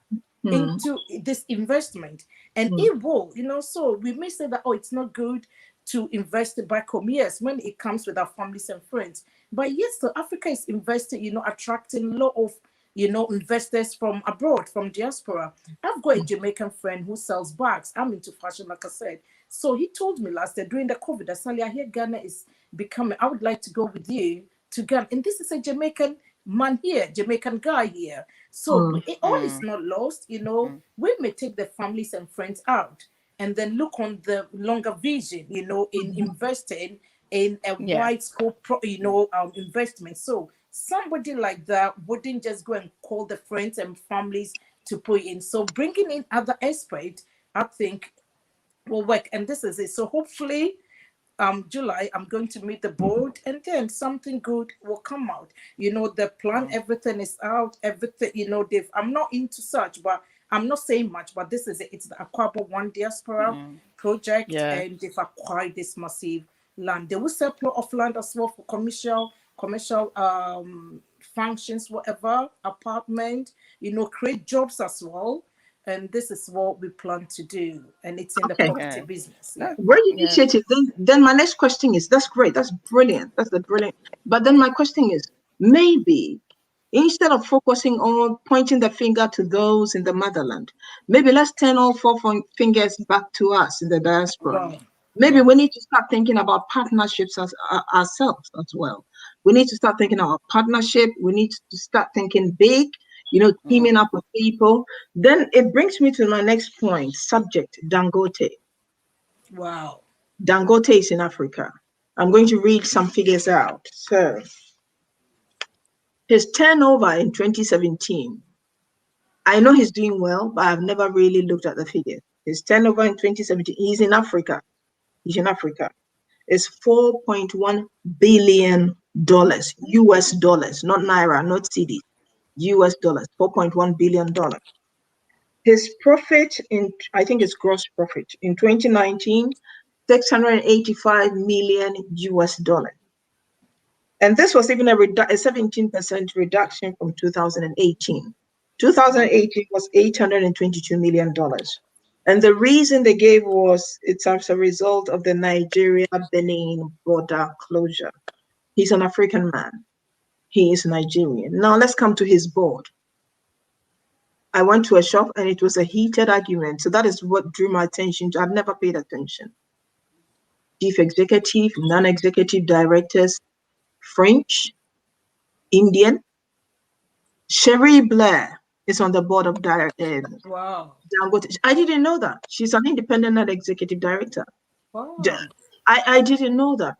Mm. into this investment, and Mm. it will, so we may say that, oh, it's not good to invest it back home. Yes, when it comes with our families and friends, but yes, so Africa is investing, attracting a lot of investors from abroad, from diaspora. I've got a Jamaican friend who sells bags. I'm into fashion, like I said. So he told me last year during the COVID, I said, I hear Ghana is becoming, I would like to go with you to Ghana. And this is a Jamaican man here, Jamaican guy here. So Mm. all is not lost, We may take the families and friends out and then look on the longer vision, in investing in a Yeah. wide scope, investment. So somebody like that wouldn't just go and call the friends and families to put in. So bringing in other experts, I think, will work. And this is it. So hopefully July, I'm going to meet the board, and then something good will come out. The plan, everything is out, everything, I'm not into such, but I'm not saying much, but this is it. It's the Aquaba One Diaspora project, Yeah. and they've acquired this massive land. They will sell plot of land as well for commercial functions, whatever, apartment, create jobs as well. And this is what we plan to do. And it's in the Okay. property Yeah. business. Yeah. Great Yeah. initiative. Then my next question is, that's great. That's brilliant. That's the brilliant. But then my question is, maybe Instead of focusing on pointing the finger to those in the motherland, maybe let's turn all fingers back to us in the diaspora. Wow. Maybe we need to start thinking about partnerships ourselves as well. We need to start thinking about partnership. We need to start thinking big, teaming up with people. Then it brings me to my next point, subject, Dangote. Wow. Dangote is in Africa. I'm going to read some figures out. So his turnover in 2017, I know he's doing well, but I've never really looked at the figures. His turnover in 2017, he's in Africa. He's in Africa. It's $4.1 billion, US dollars, not Naira, not CD, US dollars, $4.1 billion. His profit I think it's gross profit in 2019, 685 million US dollars. And this was even a 17% reduction from 2018. 2018 was $822 million. And the reason they gave was it's as a result of the Nigeria-Benin border closure. He's an African man. He is Nigerian. Now let's come to his board. I went to a shop and it was a heated argument. So that is what drew my attention. I've never paid attention. Chief executive, non-executive directors, French, Indian. Cherie Blair is on the board of directors. Wow. I didn't know that. She's an independent non-executive director. Wow. I didn't know that.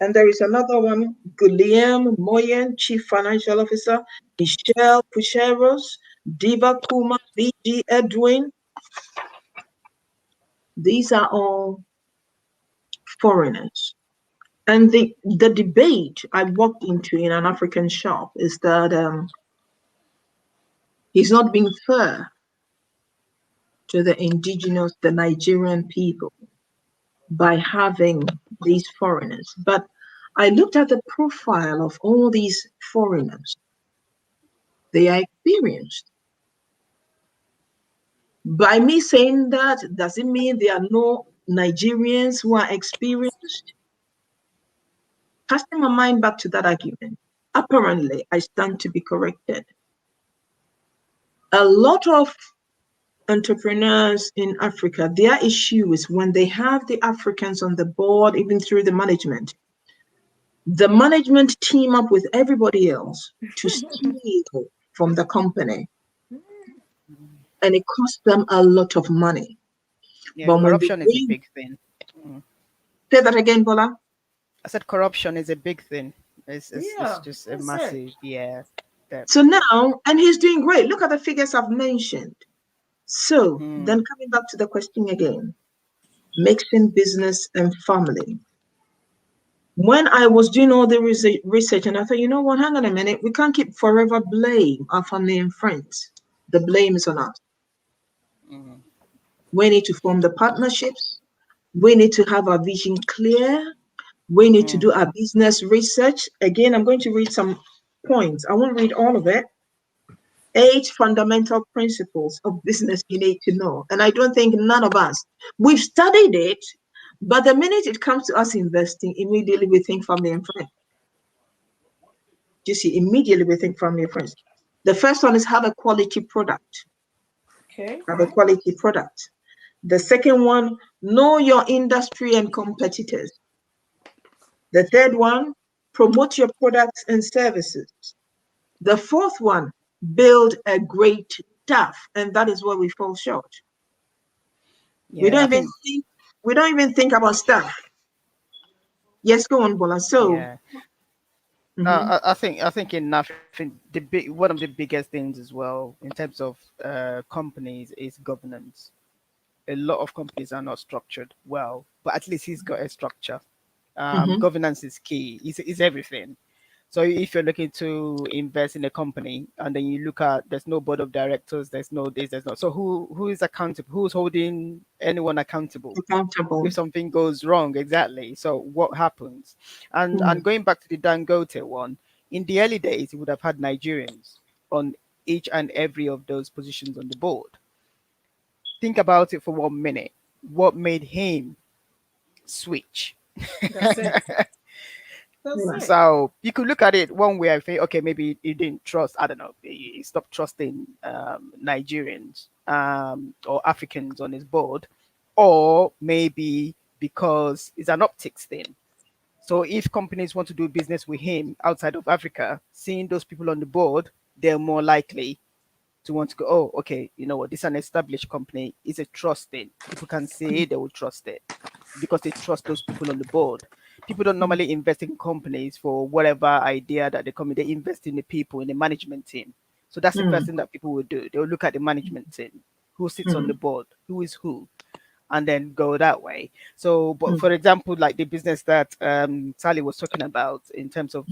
And there is another one, Guillaume Moyen, Chief Financial Officer, Michelle Pucheros, Diva Kuma, BG Edwin. These are all foreigners. And the debate I walked into in an African shop is that he's not being fair to the indigenous, the Nigerian people by having these foreigners. But I looked at the profile of all these foreigners. They are experienced. By me saying that, does it mean there are no Nigerians who are experienced? Casting my mind back to that argument, apparently I stand to be corrected. A lot of entrepreneurs in Africa, their issue is when they have the Africans on the board, even through the management team up with everybody else to steal from the company. And it costs them a lot of money. Yeah, But when they corruption is a big thing. say that again, Bola. I said corruption is a big thing. It's Yeah, just a that's it. massive, yeah. So now, and he's doing great. Look at the figures I've mentioned. So then coming back to the question again, mixing business and family. When I was doing all the research and I thought, you know what, hang on a minute, we can't keep forever blame our family and friends. The blame is on us. We need to form the partnerships. We need to have our vision clear. We need to do our business research. Again, I'm going to read some points. I won't read all of it. 8 fundamental principles of business you need to know. And I don't think none of us, we've studied it, but the minute it comes to us investing, immediately we think family and friends. You see, immediately we think family and friends. The first one is have a quality product. Okay. Have a quality product. The second one, know your industry and competitors. The third one, promote your products and services. The fourth one, build a great staff, and that is where we fall short. We Yeah, don't even think about staff. Yes, go on, Bola. So, yeah. I think in nothing one of the biggest things as well in terms of companies is governance. A lot of companies are not structured well, but at least he's got a structure. Governance is key. Is everything. So if you're looking to invest in a company and then you look at there's no board of directors, there's no this, there's no, so who is accountable? Who's holding anyone accountable accountable. if something goes wrong? Exactly. So what happens? And going back to the Dangote one, in the early days, he would have had Nigerians on each and every of those positions on the board. Think about it for 1 minute. What made him switch? That's it. That's Right. it. So you could look at it one way and say, okay, maybe you didn't trust, I don't know, he stopped trusting Nigerians or Africans on his board, or maybe because it's an optics thing. So if companies want to do business with him outside of Africa, seeing those people on the board, they're more likely to want to go, oh, okay, you know what, this is an established company, it's a trust thing. People can say they will trust it because they trust those people on the board. People don't Mm, normally invest in companies for whatever idea that they come in. They invest in the people, in the management team. So that's the first mm, thing that people will do. They'll look at the management team, who sits on the mm, board, who is who, and then go that way. So, but mm, for example, like the business that Sally was talking about in terms of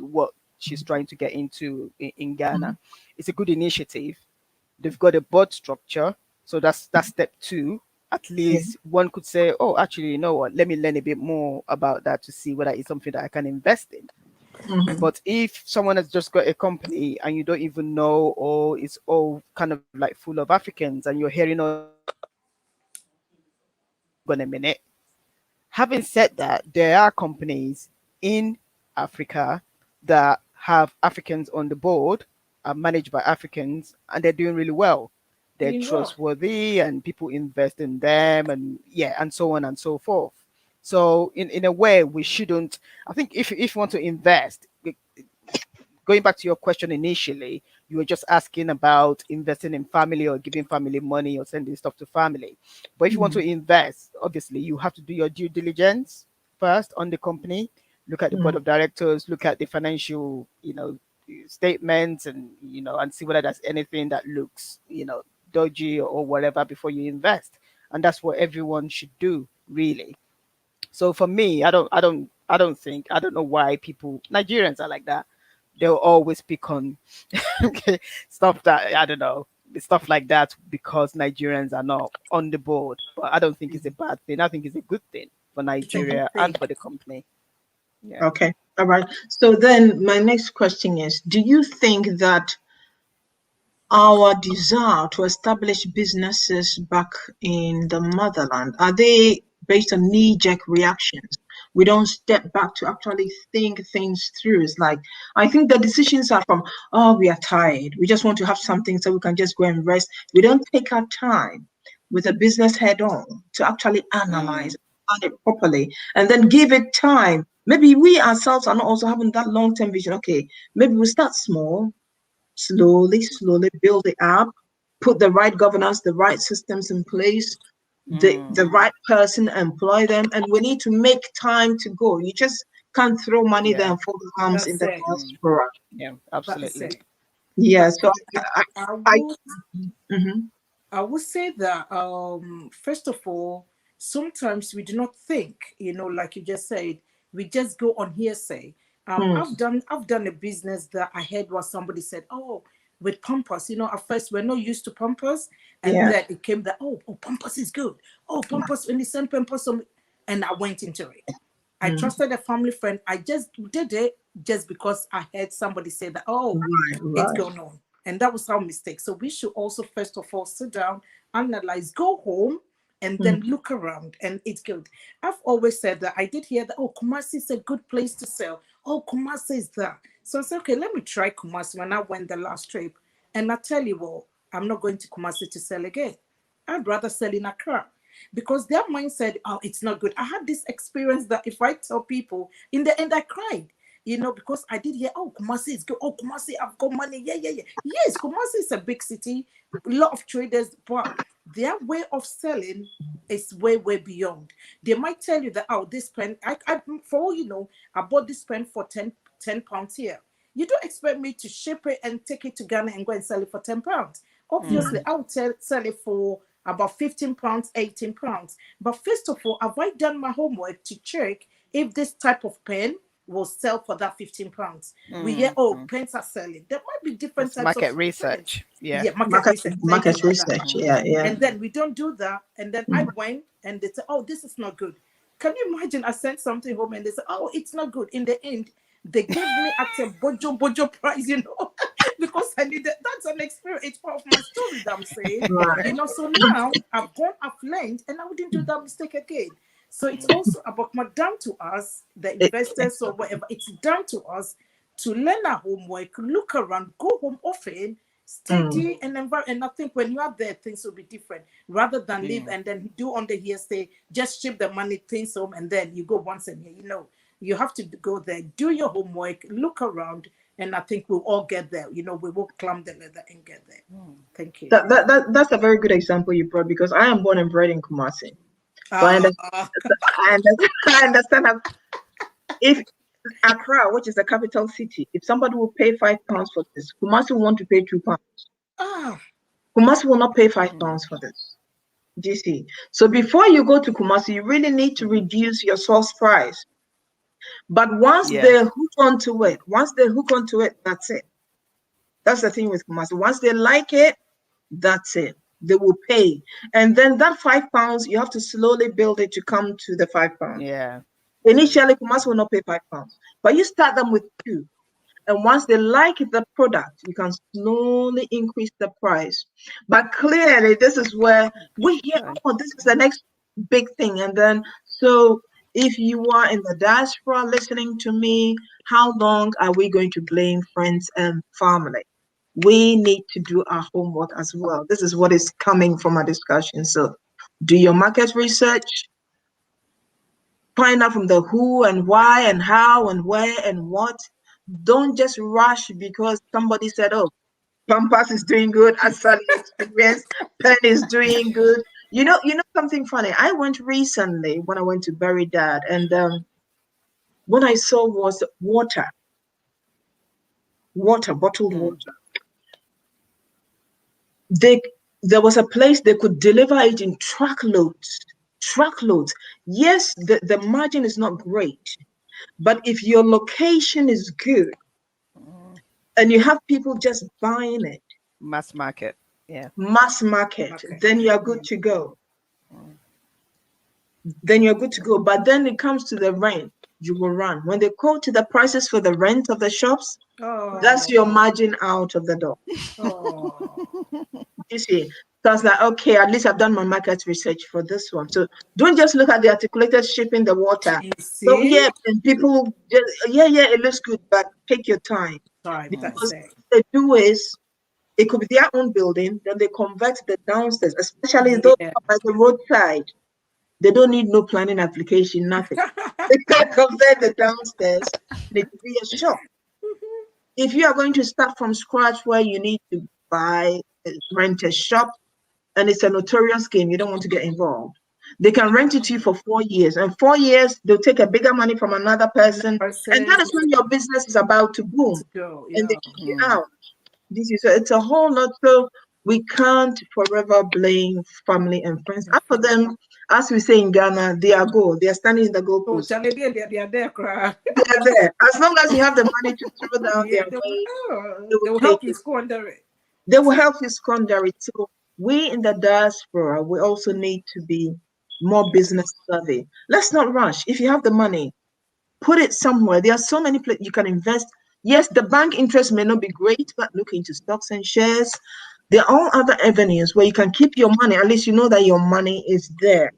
what she's trying to get into in Ghana, mm. it's a good initiative. They've got a board structure, so that's step two. At Yeah. least one could say, oh, actually, you know what, let me learn a bit more about that to see whether it's something that I can invest in. Mhm, But if someone has just got a company and you don't even know, or it's all kind of like full of Africans, and you're hearing all these companies, hold on a minute. Having said that, there are companies in Africa that have Africans on the board, are managed by Africans, and they're doing really well. They're Doing well. trustworthy, and people invest in them, and yeah, and so on and so forth. So, in a way, we shouldn't. I think if you want to invest, going back to your question initially, you were just asking about investing in family or giving family money or sending stuff to family. But if you want to mm, invest, obviously you have to do your due diligence first on the company, look at the board mm. of directors, look at the financial, statements, and and see whether there's anything that looks, dodgy or whatever before you invest. And that's what everyone should do, really. So for me, I don't think, I don't know why people, Nigerians are like that. They'll always pick on stuff that, I don't know, stuff like that, because Nigerians are not on the board. But I don't think it's a bad thing. I think it's a good thing for It's a good Nigeria and thing. for the company. Yeah. Okay. All right. So then my next question is, do you think that our desire to establish businesses back in the motherland, are they based on knee-jerk reactions? We don't step back to actually think things through. It's like, I think the decisions are from, oh, we are tired. We just want to have something so we can just go and rest. We don't take our time with a business head on to actually analyze Mm. plan it properly and then give it time. Maybe we ourselves are not also having that long-term vision. Okay, maybe we start small, slowly build it up, put the right governance, the right systems in place, the Mm. right person, employ them, and we need to make time to go. You just can't throw money there Yeah. and fold the arms in That's the it. Mm. diaspora. Yeah. That's Absolutely. it. Yeah, That's so it. I I would mhm, I would say that first of all, sometimes we do not think, like you just said, we just go on hearsay. mm, I've done a business that I heard what somebody said, oh, with Pampers, at first we're not used to Pampers, and yeah, then it came that Pampers is good. Oh, Pampers, when they send Pampers, and I went into it. I mm, trusted a family friend. I just did it just because I heard somebody say that, oh, right, it's right. going on. And that was our mistake. So we should also, first of all, sit down, analyze, go home, and Mm, then look around. And it's good. I've always said that. I did hear that, oh, Kumasi is a good place to sell. Oh, Kumasi is that. So I said, okay, let me try Kumasi when I went the last trip. And I tell you what, I'm not going to Kumasi to sell again. I'd rather sell in Accra because their mind said, oh, it's not good. I had this experience that if I tell people, in the end, I cried, because I did hear, oh, Kumasi is good. Oh, Kumasi, I've got money. Yeah, yeah, yeah. Yes, Kumasi is a big city, a lot of traders, but their way of selling is way, way beyond. They might tell you that, oh, this pen, for all you know, I bought this pen for £10 here. You don't expect me to ship it and take it to Ghana and go and sell it for £10. Obviously, Mm. I would sell it for about £15, £18. But first of all, have I done my homework to check if this type of pen will sell for that £15? We hear, Mm. oh, pens are selling. There might be different That's types of market pens. research. Yeah. Yeah, market market research. Thank you market for that. research. Mm. Yeah, yeah. And then we don't do that. And then I Mm, went and they said, oh, this is not good. Can you imagine? I sent something home and they said, oh, it's not good. In the end, they gave me at a bojo price, because I needed that's an experience. It's part of my story that I'm saying. right. So now I've learned and I wouldn't do that mistake again. So it's also about down to us, the investors or whatever. It's down to us to learn our homework, look around, go home often, steady and I think when you are there, things will be different rather than live and then do on the hearsay, just ship the money, things home, and then you go once a year. You have to go there, do your homework, look around, and I think we'll all get there. We will climb the ladder and get there. Thank you. That's a very good example you brought, because I am born and bred in Kumasi. So I understand how, if Accra, which is the capital city, if somebody will pay £5 for this, Kumasi will want to pay £2. Kumasi will not pay £5 for this. Do you see? So before you go to Kumasi, you really need to reduce your source price. But once they hook onto it, that's it. That's the thing with Kumasi. Once they like it, that's it. They will pay. And then that £5, you have to slowly build it to come to the £5. Yeah. Initially, Kumasi will not pay £5, but you start them with 2. And once they like the product, you can slowly increase the price. But clearly, this is where we hear, oh, this is the next big thing. And then, so if you are in the diaspora listening to me, how long are we going to blame friends and family? We need to do our homework as well. This is what is coming from our discussion. So do your market research. Find out from the who and why and how and where and what. Don't just rush because somebody said, oh, Pampas is doing good, Asali experience, Pen is doing good. You know something funny? I went recently when I went to bury Dad, and what I saw was water, bottled water. There was a place they could deliver it in truckloads. Yes, the margin is not great, but if your location is good and you have people just buying it, mass market, then you're good to go. But then it comes to the rent, you will run. When they quote the prices for the rent of the shops, that's your margin out of the door. You see, so I was like, okay, at least I've done my market research for this one. So don't just look at the articulated shipping the water. So yeah, and people just, it looks good, but take your time. Because what they do is, it could be their own building, then they convert the downstairs, especially those by the roadside. They don't need no planning application, nothing. They can convert the downstairs, and it could be a shop. If you are going to start from scratch where you need to rent a shop, and it's a notorious game, you don't want to get involved. They can rent it to you for 4 years, and 4 years they'll take a bigger money from another person, and that is when your business is about to boom, and they kick you out. It's a whole lot. So we can't forever blame family and friends. After them, as we say in Ghana, they are standing in the goalpost. They are there. They are there. As long as you have the money to throw down their way, they will help you squander it. They will help you squander it. So we in the diaspora, we also need to be more business savvy. Let's not rush. If you have the money, put it somewhere. There are so many places you can invest. Yes, the bank interest may not be great, but look into stocks and shares. There are all other avenues where you can keep your money. At least you know that your money is there.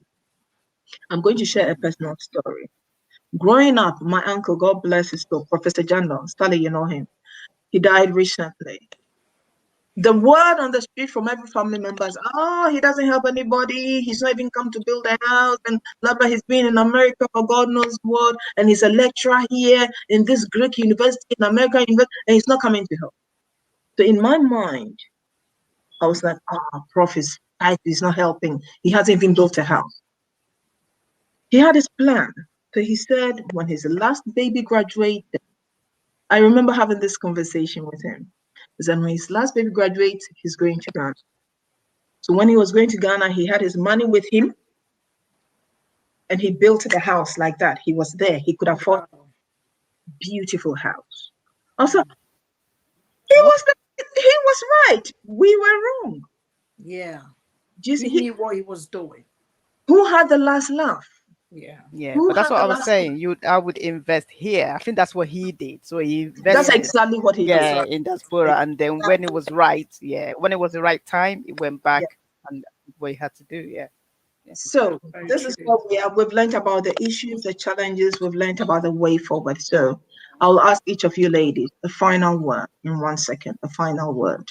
I'm going to share a personal story. Growing up, my uncle, God bless his soul, Professor Jando, Sally, you know him. He died recently. The word on the street from every family member is, oh, he doesn't help anybody. He's not even come to build a house. And blah, blah. He's been in America for God knows what. And he's a lecturer here in this Greek university, in America, and he's not coming to help. So in my mind, I was like, Prof he's not helping. He hasn't even built a house. He had his plan. So he said when his last baby graduated, I remember having this conversation with him. He said when his last baby graduates, he's going to Ghana. So when he was going to Ghana, he had his money with him and he built the house like that. He was there. He could afford a beautiful house. Also, he was right. We were wrong. Yeah. He knew what he was doing. Who had the last laugh? Yeah, but that's what I was saying. I would invest here. I think that's what he did. So he invested. That's exactly what he did. Yeah, in diaspora, and then when it was right, when it was the right time, he went back and what he had to do. Yeah. Yeah. So Very this is true. what we have. We've learned about the issues, the challenges. We've learned about the way forward. So I'll ask each of you ladies the final word in 1 second. The final word.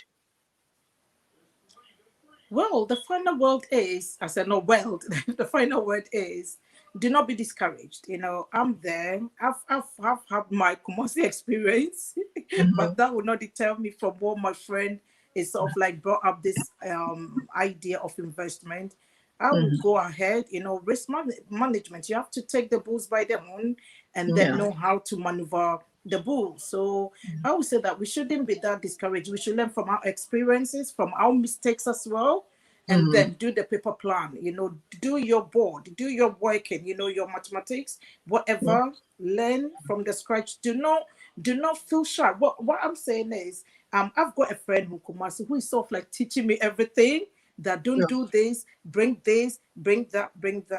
Well, the final word is, I said, no, well, the final word is, do not be discouraged. I'm there. I've had my Kumasi experience, but Mhm, that will not deter me from what my friend is sort of like brought up this idea of investment. I will mhm. go ahead, management. You have to take the bulls by the horn and then Yeah. know how to maneuver the bull. So I would say that we shouldn't be that discouraged. We should learn from our experiences, from our mistakes as well, and Mhm, then do the paper plan. Do your board, do your working, your mathematics, yeah. whatever. Learn from the scratch. Do not feel shy. What I'm saying is, I've got a friend who is sort of like teaching me everything. That don't Yeah. do this, bring that.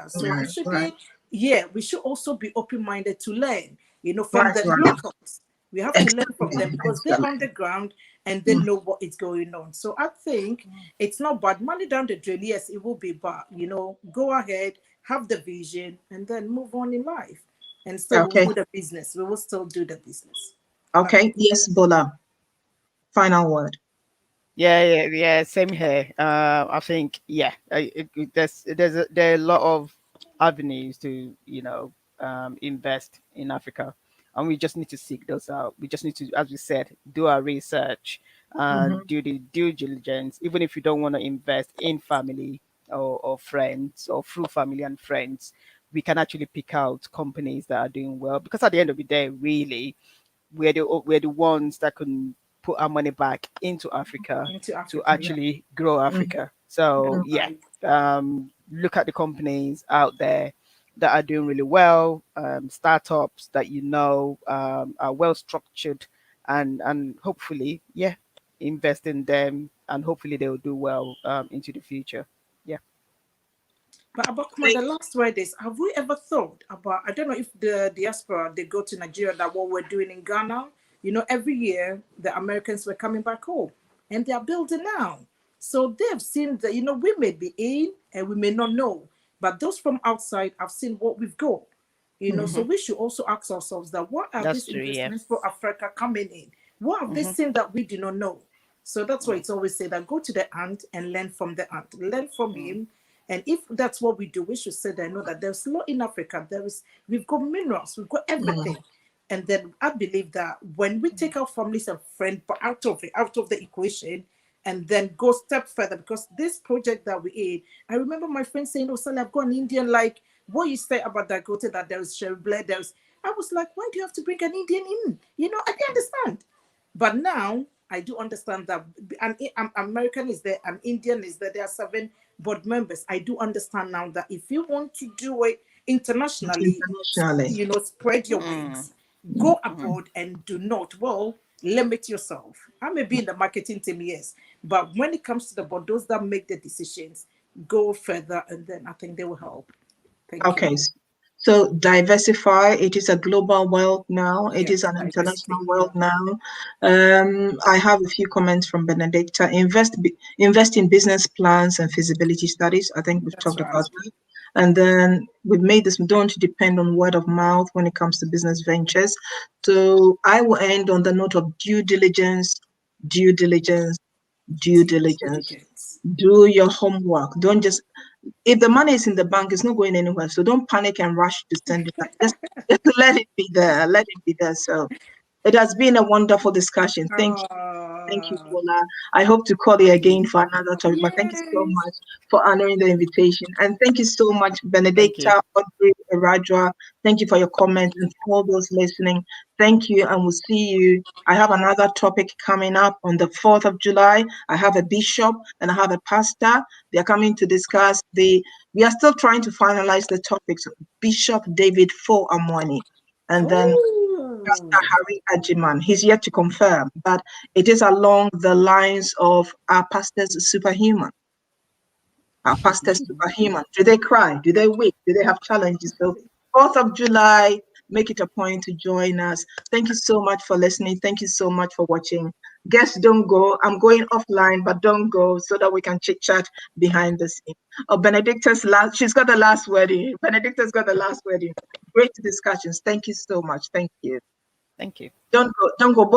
So we Right. Right. shouldn't. Yeah, we should also be open-minded to learn. From Right. the Right. locals. We have to learn from them Excellent. because they're on Excellent. the ground and they Mm, know what is going on. So I think it's not bad. Money down the drain, yes, it will be bad. Go ahead, have the vision, and then move on in life. And still, we'll okay. do the business. We will still do the business. That's Okay. Yes, Bola. Final word. Yeah. Same here. I think there are a lot of avenues to invest in Africa, and we just need to seek those out. We just need to, as we said, do our research and Mhm, do the due diligence. Even if you don't want to invest in family or friends or through family and friends, we can actually pick out companies that are doing well. Because at the end of the day, really, we're the ones that can put our money back into Africa into to Africa. Yeah. actually grow mhm, Africa. So mhm, yeah, Right. look at the companies out there that are doing really well, startups that are well structured, and hopefully, yeah, invest in them, and hopefully they will do well into the future. Yeah. But Abakuma, Thank- the last word is, have we ever thought about, I don't know if the diaspora, they go to Nigeria, that what we're doing in Ghana, every year the Americans were coming back home and they are building now. So they have seen that, we may be in and we may not know, but those from outside have seen what we've got. So mhm, we should also ask ourselves that what are That's these true. Yeah. investments for Africa coming in? What have they seen that we do not know? So that's why it's always said that go to the ant and learn from the ant. Learn from him. And if that's what we do, we should say that I know that there's a lot in Africa. We've got minerals, we've got mhm, everything. And then I believe that when we take our families and friends out of the equation, and then go step further, because this project that we in, I remember my friend saying, "Oh, Sally, I've got an Indian, like what you say about Dagote, that there is Sherry Blair, there's." I was like, why do you have to bring an Indian in? I didn't understand. But now I do understand that an American is there, an Indian is there, there are 7 board members. I do understand now that if you want to do it internationally, internationally. spread your Mm, wings, go mm. abroad and do not, well, limit yourself. I may be in the marketing team, yes, but when it comes to the board, those that make the decisions, go further and then I think they will help. Thank you. Okay. So diversify. It is a global world now. It is Yes, an international diversity. world Yeah, now. I have a few comments from Benedicta. Invest in business plans and feasibility studies. I think we've that's talked about right. that. And then we've made this, don't depend on word of mouth when it comes to business ventures. So I will end on the note of due diligence, due diligence, due Due diligence. diligence. Do your homework. Don't just, if the money is in the bank, it's not going anywhere. So don't panic and rush to send it. Just let it be there. Let it be there. So it has been a wonderful discussion. Thank you, Uh, Bola. I hope to call you again for another topic, but thank you so yes. much for honoring the invitation. And thank you so much, Thank you. Benedicta, Audrey, Radra. Thank you for your comments, and for all those listening. Thank you, and we'll see you. I have another topic coming up on the 4th of July. I have a bishop and I have a pastor. They're coming to discuss we are still trying to finalize the topics. Bishop David Fo Amwani. And then Pastor Oh. Harry Ajiman. He's yet to confirm, but it is along the lines of our pastors superhuman. Our pastors superhuman. Do they cry? Do they weep? Do they have challenges? So 4th of July, make it a point to join us. Thank you so much for listening. Thank you so much for watching. Guests don't go. I'm going offline, but don't go so that we can chit chat behind the scene. Oh, Benedicta's last. She's got the last word in. Benedicta's got the last word in. Great discussions. Thank you so much. Thank you. Thank you. Don't go. Don't go.